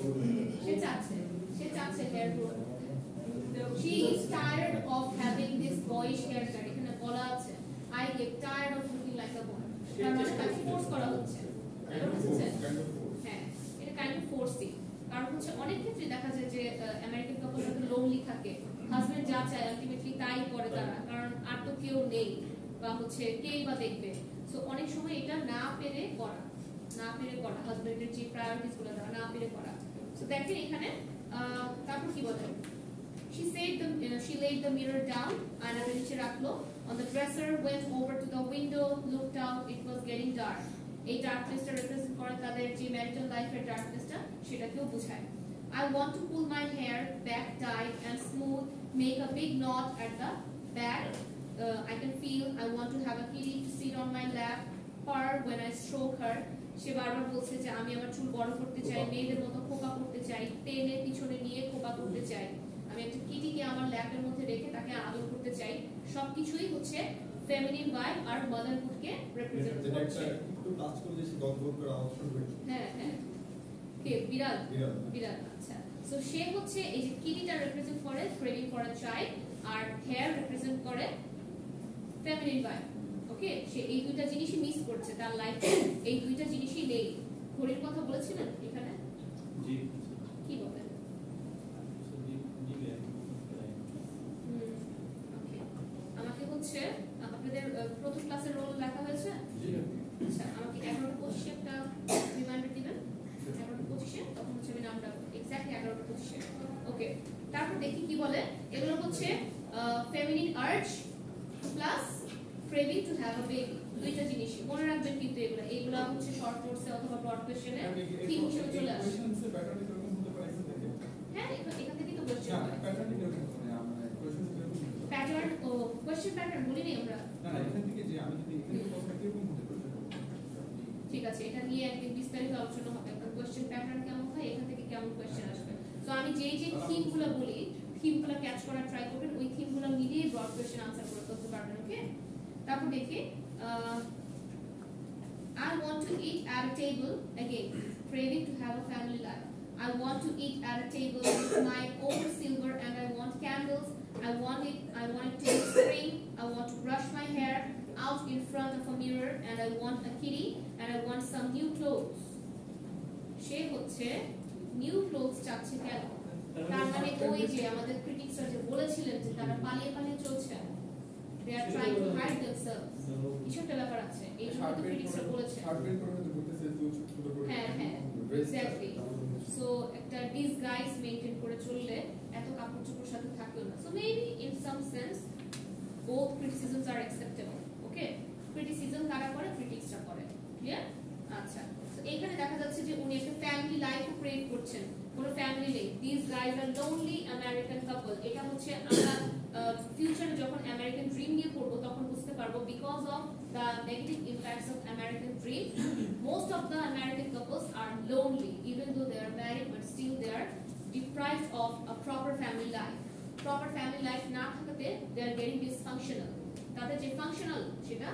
সে চাচ্ছে সে চাচ্ছে hair grow. She is tired of having this boyish haircut. এখানে বলা আছে I get tired of looking like a boy. তার মানে তাকে ফোর্স করা হচ্ছে। হ্যাঁ, এটা কাইন্ড অফ ফোর্সিং। কারণ হচ্ছে অনেক ক্ষেত্রে দেখা যায় যে আমেরিকান কাপলরা তো লোনলি থাকে, হাজবেন্ড যা চায় আলটিমেটলি তাই করে তারা, কারণ আর তো কেউ নেই বা হচ্ছে কেই বা দেখবে। সো অনেক সময় এটা না পেরে করা হাজবেন্ডের যে প্রায়োরিটিস গুলো তারা না পেরে করা। সো দেখেন এখানে তারপর কি বলে, she laid the mirror down, আয়নাটা নিচে রাখলো, on the dresser, went over to the window, looked out, it was getting dark. এই ডার্কনেসটা রিপ্রেজেন্ট করে তাদের যে ম্যারিটাল লাইফের ডার্কনেসটা, সেটাকেও বোঝায়। I want to pull my hair back tight and smooth, make a big knot at the back. I can feel I want to have a kitty to sit on my lap, purr when I stroke her. সে বারবার বলছে যে আমি আমার চুল বড় করতে চাই, মেয়েদের মতো খোপা করতে চাই, টেনে পিছনে নিয়ে খোপা করতে চাই, আমি একটা কিটিকে আমার ল্যাপের মধ্যে রেখে তাকে আদর করতে চাই। সবকিছুই হচ্ছে ফেমিনিন ভাইব আর মাদারহুডকে রিপ্রেজেন্ট করছে। একটু টাচ করলে সে গদগদ করে আওয়াজ শুনবে। হ্যাঁ হ্যাঁ, কে বিড়াল? বিড়াল, আচ্ছা। সো সে হচ্ছে এই যে কিটিটা রিপ্রেজেন্ট করে ক্রেভিং ফর আ চাইল্ড, আর হেয়ার রিপ্রেজেন্ট করে ফেমিনিন ভাইব। ওকে, সে এই দুইটা জিনিসই মিস করছে তার লাইফে, এই দুইটা জিনিসই নেই। ঘড়ির কথা বলেছিলেন এখানে, জি কি বলেন? আমাকে হচ্ছে আপনাদের প্রথম ক্লাসের রোল লেখা হয়েছে। আচ্ছা, আমাকে 11:25 একটা রিমাইন্ডার দিবেন। 11:25 তখন হচ্ছে আমি নামটা এক্স্যাক্টলি 11:25। ওকে, তারপর দেখি কি বলে। এগুলো হচ্ছে feminine urge plus craving to have a baby, দুইটা জিনিস মনে রাখবেন। কিন্তু এগুলো হচ্ছে শর্ট কোর্সে অথবা ব্রড কোশ্চেনে থিম হিসেবে চলে আসে। হ্যাঁ, এখান থেকে তো কোশ্চেন হয়। প্যাটার্ন ও কোশ্চেন প্যাটার্ন বলিনি আমরা। ঠিক আছে, এটা নিয়ে একদিন বিস্তারিত আলোচনা হবে। একটা কোশ্চেন প্যাটার্ন কেমন হয়, এখান থেকে কেমন কোশ্চেন আসবে। তো আমি যে থিমগুলো বলি, থিমগুলো ক্যাচ করার ট্রাই করবেন, ওই থিমগুলো মিলিয়ে ব্রড কোশ্চেন আনসার করতে পারবেন। ওকে, তারপর দেখি I want to eat at a table, again craving to have a family life. I want to eat at a table with my own silver and I want candles. I want it to be spring. I want to brush my hair out in front of a mirror and I want a kitty and I want some new clothes. সে হচ্ছে নিউ ক্লোথস চাচ্ছে কেন? তার মানে ওই যে আমাদের ক্রিটিক্সরা যে বলেছিলেন যে তারা পালিয়ে পালিয়ে চলছে, they are trying to hide themselves, কিছু একটা ব্যাপার আছে, এই জন্য তো ক্রিটিক্সরা বলেছে। হ্যাঁ হ্যাঁ, এক্স্যাক্টলি। সো একটা ডিসগাইজ মেইনটেইন করে চললে এত কাপড় চোপড় সাথে থাকলো না। So maybe in some sense both criticisms are acceptable. Okay, criticism কারা করে? ক্রিটিক্সরা করে। ক্লিয়ার? আচ্ছা, সো এখানে দেখা যাচ্ছে যে উনি একটা ফ্যামিলি লাইফও ক্রিয়েট করছেন, কোনো ফ্যামিলি নেই। This guys are lonely American couple. এটা হচ্ছে আমরা ফিউচারে যখন আমেরিকান ড্রিম নিয়ে পড়বো তখন বুঝতে পারবো, because of the negative impacts of American dream, most of the American couples are lonely even though they are married, but still they are deprived of a proper family life. Proper family life না থাকাতে they are getting dysfunctional. তাদের যে ফাংশনাল সেটা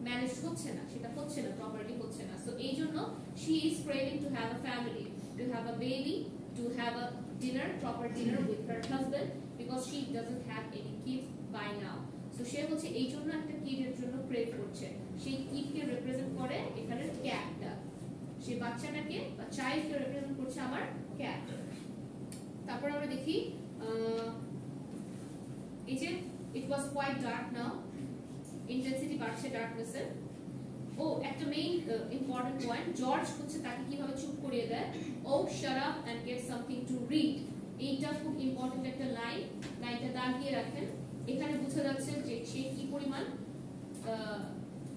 ম্যানেজ হচ্ছে না, প্রপারলি হচ্ছে না। সো এই জন্য she is craving to have a family, to have a baby, to have a dinner, proper dinner with her husband, because she doesn't have any kids by now. So সে হচ্ছে এই জন্য একটা কিডের জন্য ক্রেভ করছে। সেই কিডকে রিপ্রেজেন্ট করে এখানে ক্যাটটা, সেই বাচ্চাটাকে বা চাইল্ডকে রিপ্রেজেন্ট করছে আমার ক্যাট। তারপর আমরা দেখি এই যে it was quite dark now, intensity বাড়ছে ডার্কনেসের। ও একটা মেইন ইম্পর্টেন্ট পয়েন্ট, জর্জ হচ্ছে তাকে কিভাবে চুপ করিয়ে দেয়। ও shut up and get something to read, এইটা খুব ইম্পর্টেন্ট একটা লাইন, লাইনটা দাগিয়ে রাখেন। এখানে বোঝা যাচ্ছে যে সে কি পরিমাণ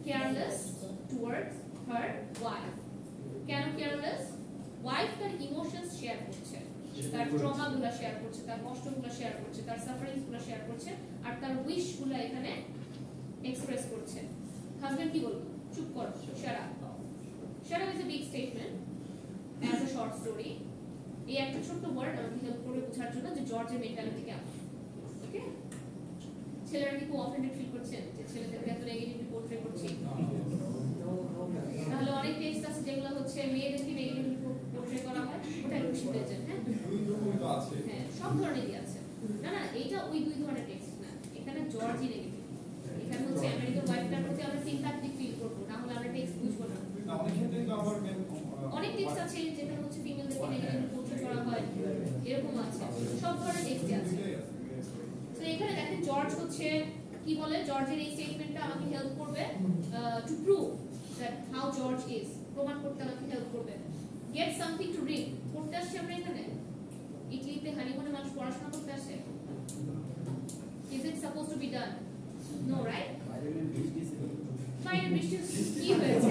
কেয়ারলেস টুয়ার্ডস হার ওয়াইফ। কেন কেয়ারলেস? ওয়াইফ তার ইমোশনস শেয়ার করছে, তার ট্রমাগুলো শেয়ার করছে, তার কষ্টগুলো শেয়ার করছে, তার সাফারিংসগুলো শেয়ার করছে, আর তার উইশগুলো এখানে এক্সপ্রেস করছে। হাজবেন্ড কি বলবো? চুপ কর, shut up. Shut up is a big statement as a short story. এই একটা ছোট্ট ওয়ার্ড আমাকে হেল্প করবে বোঝার জন্য যে জর্জের মেন্টালিটি কেমন। ওকে, ছেলেরা কি খুব অফেন্ডেড ফিল করছেন যে ছেলেদেরকে এত নেগেটিভলি পোর্ট্রে করছি? তাহলে অনেক টেক্সট আছে যেগুলো হচ্ছে মেয়েদেরকে নেগেটিভলি পোর্ট্রে করা হয়, ওটা একটু শিখে যান। হ্যাঁ, আছে হ্যাঁ সব ধরনেরই আছে। না না এইটা ওই দুই ধরনের টেক্সট না, এখানে জর্জই নেগেটিভ। এখানে হচ্ছে আমেরিকান ওয়াইফটার প্রতি আমরা সিম্প্যাথেটিক ফিল করবো, না হলে আমরা টেক্সট বুঝবো না। না অনেক ক্ষেত্রে তো আবার অনেক টেক্সট আছে যেখানে হচ্ছে ফিমেলদেরকে নেগেটিভ পোর্ট্রেট করা হয়, এরকম আছে, সব ধরনের টেক্সট আছে। তো এখানে দেখেন জর্জ হচ্ছে কি বলে, জর্জের এই স্টেটমেন্টটা আমাকে হেল্প করবে to prove that how George is, প্রমাণ করতে আমাকে হেল্প করবে। গেট সামথিং টু রিড, পড়তে আসছে আমরা এখানে। ইটলিতে হানিমুনে মানুষ পড়াশোনা করতে আসে? Is it suppose to be done? No, right? বাইরে বৃষ্টি কি হয়েছে?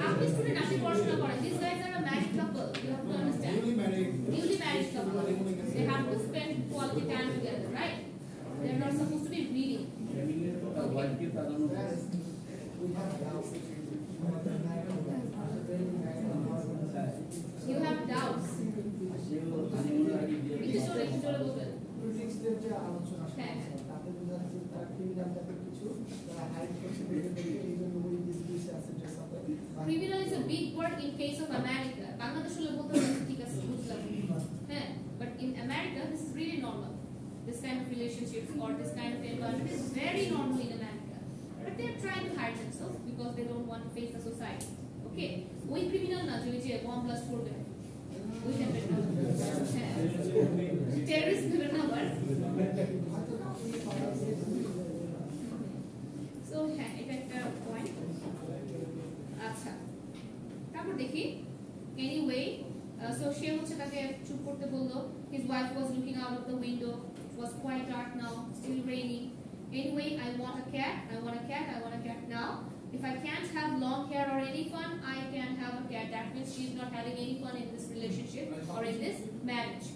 আপনি স্টুডেন্ট, আপনি পড়াশোনা করেন। These guys are a married couple. You have to understand. Newly married couple. They have to spend quality time together, right? They are not supposed to be reading. You have doubts. একটু জোরে বলবেন। হ্যাঁ। Criminal is a big word in case of America. Bangladesh হলে বলতে পারছি ঠিক আছে, বুঝলাম। হ্যাঁ, but in America this is really normal. This kind of relationships or this kind of environment is very normal in America. But they are trying to hide themselves because they don't want to face the society. Okay? ওই criminal না যে bomb blast করবে। ওই টাইপের না। হ্যাঁ। Terrorist ভেবে না আবার। So হ্যাঁ, এটা একটা পয়েন্ট। আচ্ছা, তারপর দেখি এনিওয়ে সো সে হচ্ছে তাকে চুপ করতে বললো। His wife was looking out of the window. It was quite dark now, still raining. Anyway, I want a cat. I want a cat. I want a cat now. If I can't have long hair or any fun, I can have a cat. That means she's not having any fun in this relationship or in this marriage.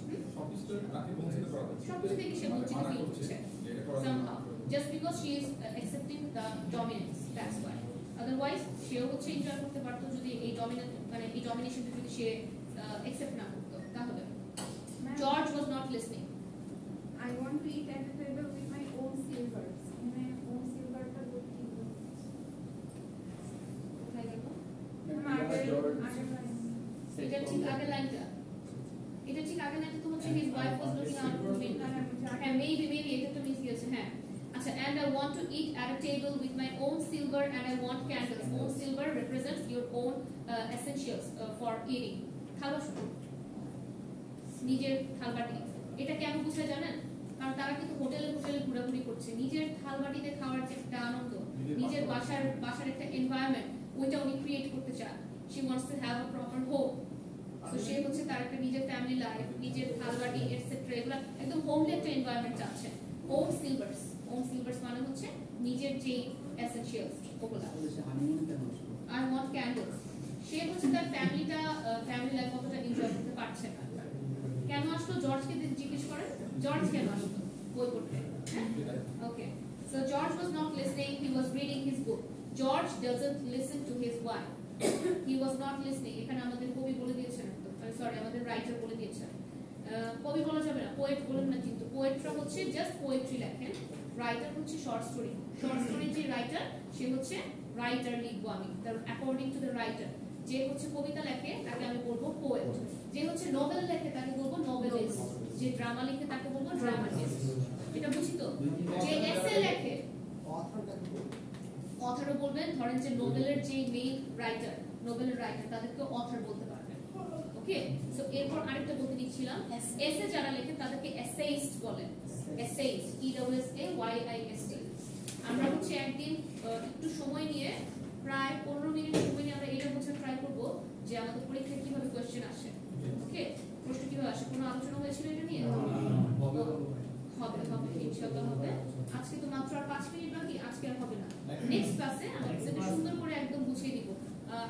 সবকিছু থেকে সে বঞ্চিত ফিল করছে somehow, just because she is accepting the dominance. That's why. Otherwise, সেও হচ্ছে এনজয় করতে পারতো যদি এই ডমিনেন্ট মানে এই ডমিনেশনটা যদি সে accept না করতো তাহলে। George was not listening. I want to eat at the table with my own silvers. My own silver টা বলতে কোথায় গেল? এটা ঠিক আগের লাইনটা। এটা ঠিক আগের লাইনটা তো হচ্ছে his wife was looking out of the window. হ্যাঁ, maybe এটা তো মিস গেছে। হ্যাঁ, আচ্ছা, and I want to eat at a table with my own silver and I want candles. Own silver represents your own essentials for eating. থালবাসন, নিজের থালবাটি। এটা কেন বুঝে জানেন? কারণ তারা কিন্তু হোটেলে ঘোরাঘুরি করছে। নিজের থালবাটিতে খাওয়ার যে একটা আনন্দ, নিজের বাসার একটা এনভায়রনমেন্ট, ওইটা উনি ক্রিয়েট করতে চান। She wants to have a proper home. So সে হচ্ছে তার একটা নিজের ফ্যামিলি লাইফ, নিজের থালবাটি এটসেট্রা, এগুলো একদম হোমলি একটা এনভায়রনমেন্ট চাচ্ছে। ওন সিলভার্স মানে হচ্ছে নিজের যে এসেনশিয়ালস ওগুলা। I want candles. সে হচ্ছে তার ফ্যামিলি লাইফ কতটা এনজয় করতে পারছে না। কেন আসলো? জর্জকে জিজ্ঞেস করেন, জর্জ কেন আসলো বই পড়তে? ওকে, so George was not listening, he was reading his book. George doesn't listen to his wife. He was not listening. এখানে আমাদের কবি বলে দিয়েছেন, সরি আমাদের রাইটার বলে দিয়েছেন। কবি বলা যাবে না, পোয়েট বলেন না, কিন্তু পোয়েটরা হচ্ছে জাস্ট পোয়েট্রি লেখেন, রাইটার হচ্ছে শর্ট স্টোরির যে রাইটার সে হচ্ছে রাইটার লিখবো আমি, অ্যাকর্ডিং টু দ্য রাইটার। যে হচ্ছে কবিতা লেখে তাকে আমি বলবো পোয়েট, যে হচ্ছে নোবেল লেখে তাকে বলবো নোবেলিস্ট, যে ড্রামা লিখে তাকে বলবো ড্রামাটিস্ট। এটা বুঝি তো? যে এসে লেখে অথরও বলবেন, ধরেন যে নোবেলের যে মেইন রাইটার, নোবেলের রাইটার তাদেরকে অথর বলতে পারবেন। ওকে, সো এরপর আরেকটা বলতে দিচ্ছিলাম, এসে যারা লেখেন তাদেরকে এসেইস্ট বলেন। Essayist, ESSAYIST। আমরা হচ্ছে একদিন একটু সময় নিয়ে প্রায় 15 মিনিট সময় নিয়ে আমরা এটা বোঝার ট্রাই করবো যে আমাদের পরীক্ষায় কিভাবে কোয়েশ্চেন আসে। ওকে, প্রশ্ন কিভাবে আসে, কোনো আলোচনা হয়েছিল এটা নিয়ে? হবে ইনশাআল্লাহ হবে। আজকে তো মাত্র আর 5 মিনিট বাকি, আজকে আর হবে না। নেক্সট ক্লাসে আমরা এটা সুন্দর করে একদম বুঝিয়ে দিব।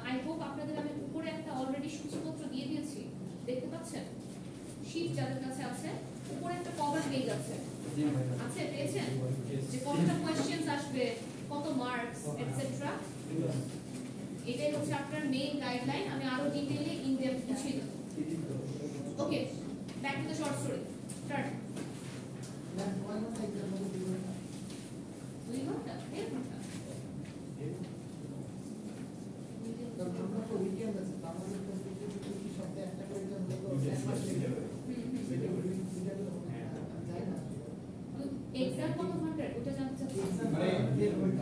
আই হোপ আপনাদের আমি উপরে একটা অলরেডি সূচিপত্র দিয়ে দিয়েছি, দেখতে পাচ্ছেন? শীট যাদের কাছে আছে, উপরে একটা কভার পেজ আছে, পেয়েছেন? যে কতটা কোয়েশ্চেনস আসবে, কত মার্কস এটসেট্রা। এটাই হচ্ছে আপনার মেইন গাইডলাইন। আমি আরো ডিটেইলে ইন ডেপথ বুঝিয়ে দেব। Okay, back to the short story. Start. 2 ঘন্টা 1 ঘন্টা আমরা তো উইকেন্ড আছে, আমাদের সপ্তাহে একটা করে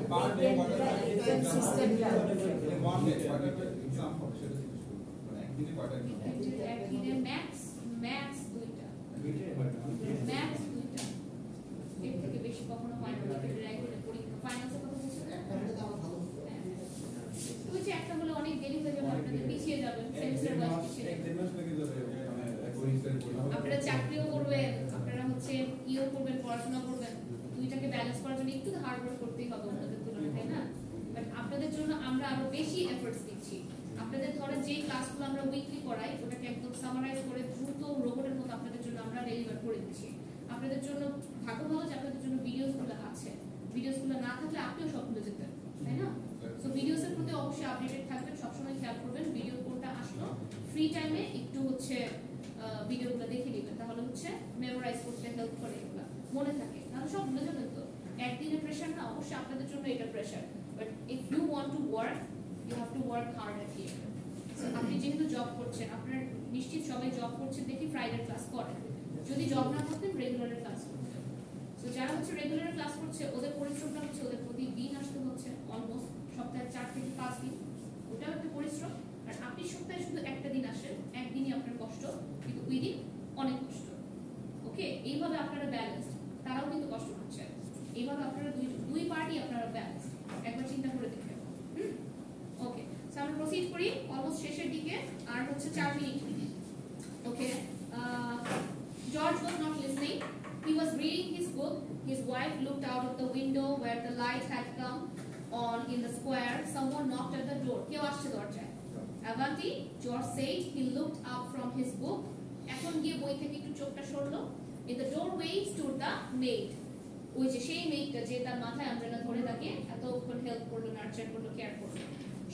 per day Exam system টা। one day কয়টা এক্সাম হবে সেটা জিজ্ঞেস করুন মানে একদিনে কয়টা এক্সাম একদিনে ম্যাক্স দুইটা ম্যাক্স দুইটা এর থেকে বেশি কখনো হয় না রেগুলার পরীক্ষা ফাইনালসের কথা বলছেন না ওই যে একটা হলো অনেক দেরি হয়ে যাবে আপনাদের পিছিয়ে যাবেন সেমিস্টার ওয়াইজ পিছিয়ে যাবেন মানে এক পরীক্ষার পরীক্ষা আপনারা চাকরিও করবেন আপনারা হচ্ছে ইও করবেন পড়াশোনা করবেন দুইটাকে ব্যালেন্স করার জন্য একটু হার্ড ওয়ার্ক করতেই হবে ওনাদের তুলনায় তাই না বাট আপনাদের জন্য আমরা আরো বেশি এফর্টস দিচ্ছি আপনাদের ধরেন যে ক্লাসগুলো আমরা উইকলি করাই ওটাকে একদম সামারাইজ করে দ্রুত রোবটের মতো আপনাদের জন্য আমরা ডেলিভার করে দিচ্ছি আপনাদের জন্য ভাগ্য ভালো যে আপনাদের জন্য ভিডিওসগুলো আছে ভিডিওসগুলো না থাকলে আপনিও সব ভুলে যেতেন তাই না সো ভিডিওসের প্রতি অবশ্যই আপডেটেড থাকবেন সবসময় খেয়াল করবেন ভিডিও কোনটা আসলো ফ্রি টাইমে একটু হচ্ছে ভিডিওগুলো দেখে নেবেন তাহলে হচ্ছে মেমোরাইজ করতে হেল্প করে এগুলো মনে থাকে তাহলে সব ভুলে যাবেন তো একদিনে প্রেশার না অবশ্যই আপনাদের জন্য এটা pressure but if you want to work you have to work hard at it আপনি যেহেতু জব করছেন আপনার নিশ্চিত সবাই জব করছেন দেখি ফ্রাইডে ক্লাস করেন যদি জব না করতেন রেগুলার ক্লাস করতেন তো যারা হচ্ছে রেগুলার ক্লাস করছে ওদের পরিশ্রমটা হচ্ছে ওদের প্রতিদিন আসতে হচ্ছে অলমোস্ট সপ্তাহে 4 থেকে 5 দিন ওটাও একটা পরিশ্রম আর আপনি সপ্তাহে শুধু একটা দিন আসেন একদিনই আপনার কষ্ট কিন্তু ওই দিন অনেক কষ্ট ওকে এইভাবে আপনারা ব্যালেন্স তারাও কিন্তু কষ্ট করছে এইভাবে আপনারা দুই পার্টি আপনারা ব্যালেন্স একবার চিন্তা করে দেখেন ওকে সো আমরা প্রসিড করি অলমোস্ট শেষের দিকে আর হচ্ছে 4 minute okay George was not listening he was reading his book his wife looked out of the window where the light had come on in the square someone knocked at the door কেউ আসছে দরজায় Avanti George said he looked up from his book এখন গিয়ে বই থেকে একটু চোখটা সরলো in the doorway stood the maid ওই যে সেই মেয়েটা যে তার মাথায় আমব্রেলা ধরে থাকে এতক্ষণ হেল্প করলো নার্চার করলো কেয়ার করলো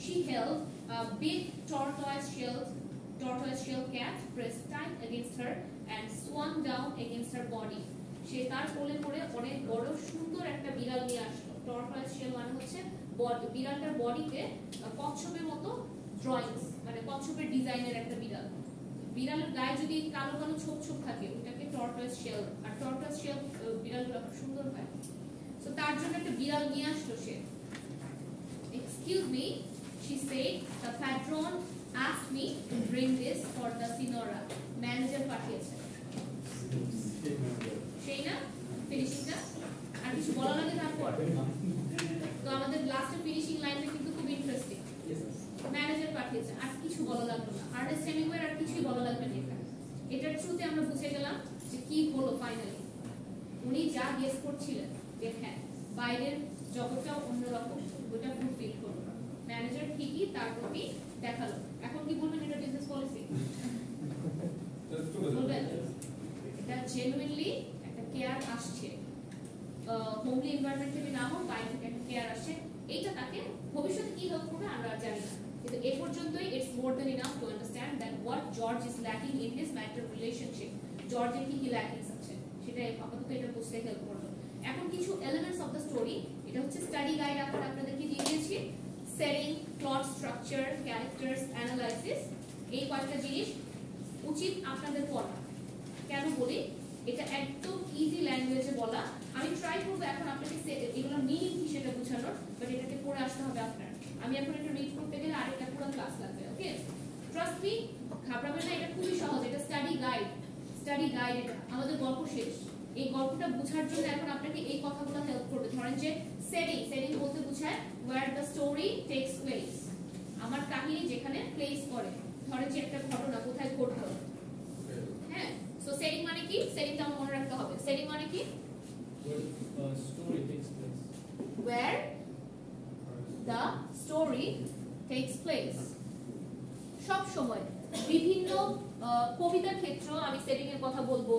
she held a big tortoise shell cat pressed tight against her and swung down against her body সে তার কোলে করে অনেক বড় সুন্দর একটা বিড়াল নিয়ে আসলো tortoise shell মানে হচ্ছে বিড়ালটার বডিতে কচ্ছপের মতো ড্রয়িংস মানে কচ্ছপের ডিজাইনের একটা বিড়াল বিড়ালের গায়ে যদি কালো কালো ছোপ ছোপ থাকে ওটাকে টর্টয়েস শেল আর টর্টয়েস শেল বিড়ালগুলো খুব সুন্দর হয় সো তার জন্য একটা বিড়াল নিয়ে আসলো সে excuse me she said the patron asked me to bring this for the signora manager পাঠিয়েছে সেই না ফিনিশিংটা আর কিছু বলা লাগে তারপর তো আমাদের লাস্টের ফিনিশিং লাইনটা কিন্তু খুব ইন্টারেস্টিং ম্যানেজার পাঠিয়েছে আর কিছু বলা লাগবে না আর্নেস্ট হেমিংওয়ে আর কিছুই বলা লাগবে না এটার থ্রুতে আমরা বুঝে গেলাম যে কি হলো ফাইনালি উনি যা গেস করছিলেন যে হ্যাঁ বাইরের জগৎটা অন্যরকম ওটা ফুলফিল হলো ম্যানেজার ঠিকই তার প্রতি দেখালো এখন কি বলবেন এটা বিজনেস পলিসি বলবেন এটা জেনুইনলি একটা কেয়ার আসছে হোমলি এনভায়রনমেন্ট থেকে না হোক বাইরে থেকে একটা কেয়ার আসছে এইটা তাকে ভবিষ্যতে কি হেল্প করবে আমরা আর জানি না কিন্তু এ পর্যন্তই it's more than enough to understand that what George is lacking in his marital relationship জর্জের কি কি ল্যাকিংস আছে সেটা আপাতত এটা বুঝতে হেল্প করলো এখন কিছু এলিমেন্টস অফ দ্য স্টোরি এটা হচ্ছে স্টাডি গাইড আপনাদেরকে দিয়ে দিয়েছি setting plot structure characters analysis এই কয়েকটা জিনিস উচিত আপনাদের পড়া কেন বলি এটা একদম ইজি ল্যাঙ্গুয়েজে বলা আমি ট্রাই করবো এখন আপনাকে এগুলো মিনিং কি সেটা বোঝানোর বাট এটাকে পড়ে আসতে হবে আপনার আমি এখন এটা রিড করতে গেলে আরেকটা পুরো ক্লাস লাগবে ওকে ট্রাস্ট মি ঘাবড়াবেন না এটা খুবই সহজ এটা স্টাডি গাইড এটা আমাদের গল্প শেষ এই গল্পটা বোঝার জন্য এখন আপনাকে এই কথাগুলো হেল্প করবে ধরেন যে সেটিং বলতে বোঝায় where the story takes place আমার কাহিনী যেখানে প্লেস করে ধরেন যে একটা ঘটনা কোথায় ঘটলো হ্যাঁ সো সেটিং মানে কি সেটিংটা আমার মনে রাখতে হবে সেটিং মানে কি story takes place where the story takes place সব সময় বিভিন্ন কবিতার ক্ষেত্রে আমি সেটিং এর কথা বলবো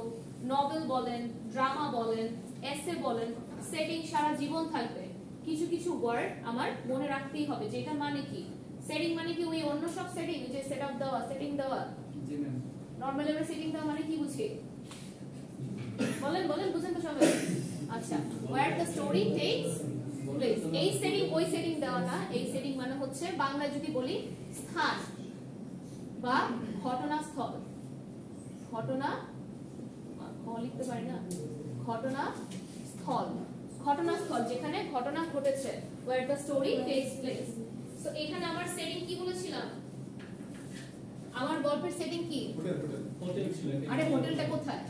নভেল বলেন ড্রামা বলেন এসে বলেন সেটিং সারা জীবন থাকবে কিছু কিছু ওয়ার্ড আমার মনে রাখতেই হবে যেটা মানে কি সেটিং মানে কি ওই অন্য সব সেটিং যে সেটআপ দেওয়া সেটিং দেওয়া জি ম্যাম নরমালি আমরা সেটিং দেওয়া মানে কি বুঝি বলেন বুঝেন তো সবাই আচ্ছা where the story takes place এই সেটিং ওই সেটিং দেওয়া না এই সেটিং মানে হচ্ছে বাংলায় যদি বলি স্থান বা ঘটনাস্থল লিখতে পারি না ঘটনা স্থল ঘটনাস্থল যেখানে ঘটনা ঘটেছে, where the story takes place. So এখানে আমার সেটিং কি বলেছিলাম? আমার গল্পের সেটিং কি? হোটেল ছিল আরে হোটেলটা কোথায়?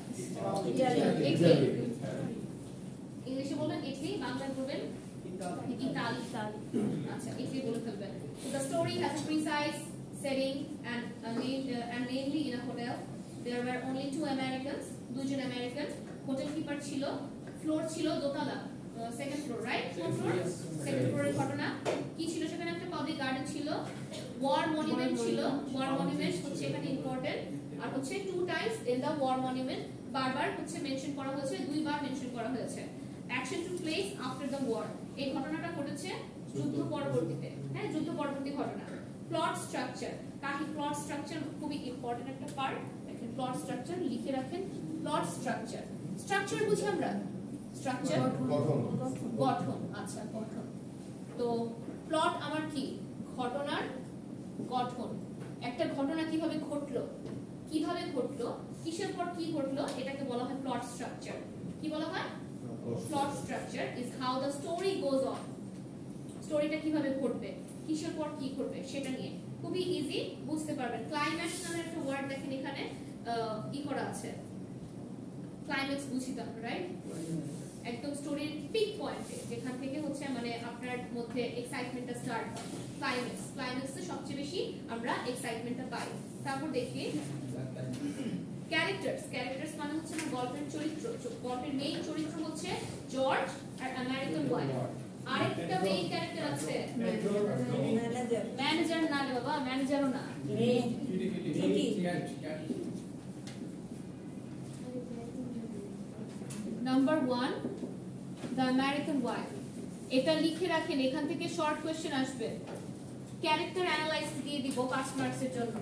Italy. ইটালি। ইংলিশে বলবেন ইটালি, বাংলায় বলবেন ইতালি। আচ্ছা, ইটালি বলে ফেলবেন। So the story has a precise setting and mainly in a hotel. There were only 2 Americans, দুজন আমেরিকান। হোটেল কিপার ছিল, ফ্লোর ছিল দোতলা, সেকেন্ড ফ্লোর, রাইট? কোন ফ্লোর? সেকেন্ড ফ্লোরের ঘটনা কি ছিল? সেখানে একটা পাবলিক গার্ডেন ছিল, ওয়ার মনুমেন্ট ছিল। ওয়ার মনুমেন্ট হচ্ছে এখানে ইম্পর্টেন্ট, আর হচ্ছে 2 times in the war monument, বারবার হচ্ছে মেনশন করা হয়েছে, 2 বার মেনশন করা হয়েছে। Action to place after the war, এই ঘটনাটা ঘটেছে যুদ্ধ পরবর্তীতে, হ্যাঁ, যুদ্ধ পরবর্তী ঘটনা। প্লট স্ট্রাকচার, প্লট স্ট্রাকচার খুবই ইম্পর্টেন্ট একটা পার্ট। একটা প্লট স্ট্রাকচার লিখে রাখেন। প্লট স্ট্রাকচার, স্ট্রাকচার বুঝি আমরা, স্ট্রাকচার গঠন, আচ্ছা গঠন। তো প্লট আমার কি? ঘটনার গঠন। একটা ঘটনা কিভাবে ঘটলো, কিসের পর কি ঘটলো, এটাকে বলা হয় প্লট স্ট্রাকচার। কি বলা হয়? Plot structure is how the story goes on. স্টোরিটা কিভাবে ঘটবে, কিসের পর কি ঘটবে সেটা নিয়ে খুবই ইজি বুঝতে পারবেন। ক্লাইম্যাক্স নামের একটা ওয়ার্ড দেখেন এখানে কি করা আছে, ক্লাইম্যাক্স বুঝি তো, রাইট? একদম স্টোরির পিক পয়েন্টে, যেখান থেকে হচ্ছে মানে আপনার মধ্যে এক্সাইটমেন্টটা স্টার্ট হয়। ক্লাইম্যাক্সে সবচেয়ে বেশি আমরা এক্সাইটমেন্টটা পাই। তারপর দেখি ক্যারেক্টার্স মানে হচ্ছে না গল্পের চরিত্র। গল্পের মেইন চরিত্র হচ্ছে জর্জ আর আমেরিকান ওয়াইফ। আরেকটা মেইন ক্যারেক্টার আছে ম্যানেজার। না রে বাবা, ম্যানেজারও না। Number 1 the American wife. এটা লিখে রাখেন, এখান থেকে শর্ট কোশ্চেন আসবে। ক্যারেক্টার অ্যানালাইসিস দিয়ে দিব 5 মার্কসের জন্য,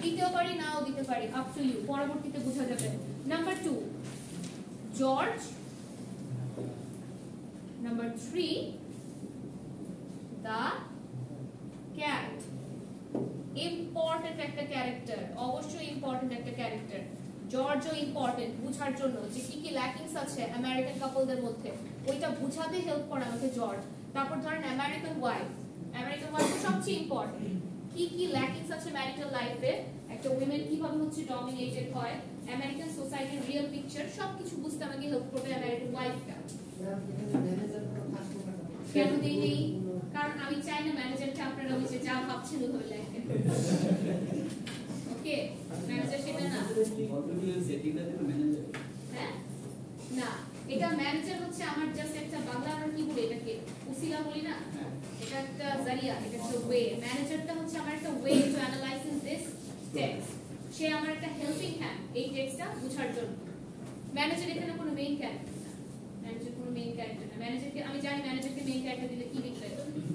দিতেও পারি নাও দিতে পারি, আপ টু ইউ, পরবর্তীতে বোঝা যাবে। Number 2 George. Number 3 the cat. Important একটা ক্যারেক্টার, অবশ্যই ইম্পর্টেন্ট একটা ক্যারেক্টার। জর্জও ইম্পর্টেন্ট বুঝার জন্য যে কি কি ল্যাকিংস আছে আমেরিকান কাপলদের মধ্যে, ওইটা বুঝাতে হেল্প করে আমাকে জর্জ। তারপর ধরেন আমেরিকান ওয়াইফ সবচেয়ে ইম্পর্টেন্ট, কি কি ল্যাকিংস আছে ম্যারিটাল লাইফে, একটা উইমেন কিভাবে হচ্ছে ডমিনেটেড হয়, আমেরিকান সোসাইটির রিয়েল পিকচার, সবকিছু বুঝতে আমাকে হেল্প করবে আমেরিকান ওয়াইফটা। কেন দেই নেই? কারণ আমি চাই না ম্যানেজারকে আপনারা ওই যে যা ভাবছেন ওইভাবে লেখেন। ওকে, ম্যানেজার সেটা না। হ্যাঁ না, এটা ম্যানেজার হচ্ছে আমার জাস্ট একটা, বাংলা আমরা কি বলি এটাকে, উসিলা বলি না, এটা একটা জারিয়া, এটা একটা ওয়ে। ম্যানেজারটা হচ্ছে আমার একটা way to analysis this text. সে আমার একটা হেল্পিং হ্যান্ড এই টেক্সটটা বোঝার জন্য। ম্যানেজার এখানে কোনো মেইন ক্যারেক্টার না, ম্যানেজার কোনো মেইন ক্যারেক্টার না। ম্যানেজারকে আমি জানি ম্যানেজারকে মেইন ক্যারেক্টার দিলে কি লিখবে,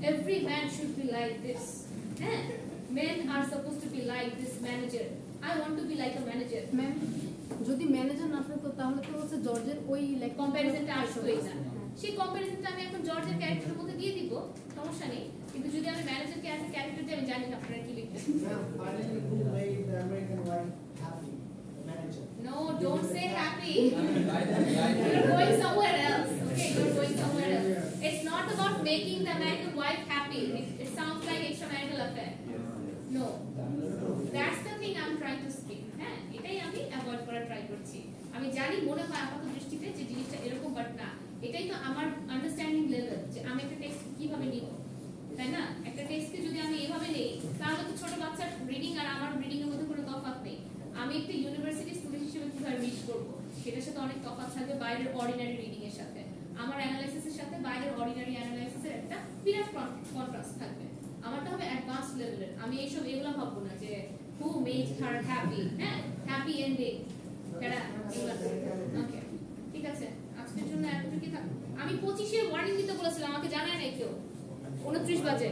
every man should be like this. হ্যাঁ, men are supposed to be like this manager. I want to be like a manager. Ma'am, যদি ম্যানেজার না থাকতো তাহলে তো হচ্ছে জর্জের ওই কম্প্যারিজনটা আসতোই না। সেই কম্প্যারিজনটা আমি এখন জর্জের ক্যারেক্টারের মধ্যে দিয়ে দিব, সমস্যা নেই। কিন্তু যদি আমি ম্যানেজারকে অ্যাজ এ ক্যারেক্টার দিই, আমি জানি না আপনারা কি লিখবেন। Finally, who made the American wife happy? The manager. No, don't say happy. You're going somewhere else. Okay, you're going somewhere else. It's not about making the American wife happy. It sounds like extramarital affair. No, that's the thing I'm trying to skip. হ্যাঁ, এটাই আমি অ্যাভয়েড করার ট্রাই করছি। আমি জানি মনে হয় আপাতত দৃষ্টিতে যে জিনিসটা এরকম, বাট না, এটাই তো আমার আন্ডারস্ট্যান্ডিং লেভেল, যে আমি একটা টেক্সট কিভাবে নিব, তাই না? একটা টেক্সটকে যদি আমি এভাবে নেই, তাহলে তো ছোট বাচ্চার রিডিং আর আমার রিডিং এর মধ্যে কোনো তফাৎ নেই। আমি একটা ইউনিভার্সিটি স্টুডেন্ট হিসেবে কিভাবে রিড করব, সেটার সাথে অনেক তফাৎ থাকবে বাইরের অর্ডিনারি রিডিং এর সাথে। আমার অ্যানালাইসিসের সাথে বাইরের অর্ডিনারি অ্যানালাইসিসের একটা বিরাট কন্ট্রাস্ট থাকবে। আমারটা হবে অ্যাডভান্স লেভেলের। আমি এইসব এগুলো ভাববো না যে who made her happy, হ্যাঁ, হ্যাপি এন্ডিং, কেডা, এগুলো। ওকে, ঠিক আছে, আজকের জন্য এতটুকুই থাক। আমি 25-এ ওয়ার্নিং দিতে বলেছিলাম, আমাকে জানায় নাই কেউ। 29 বাজে।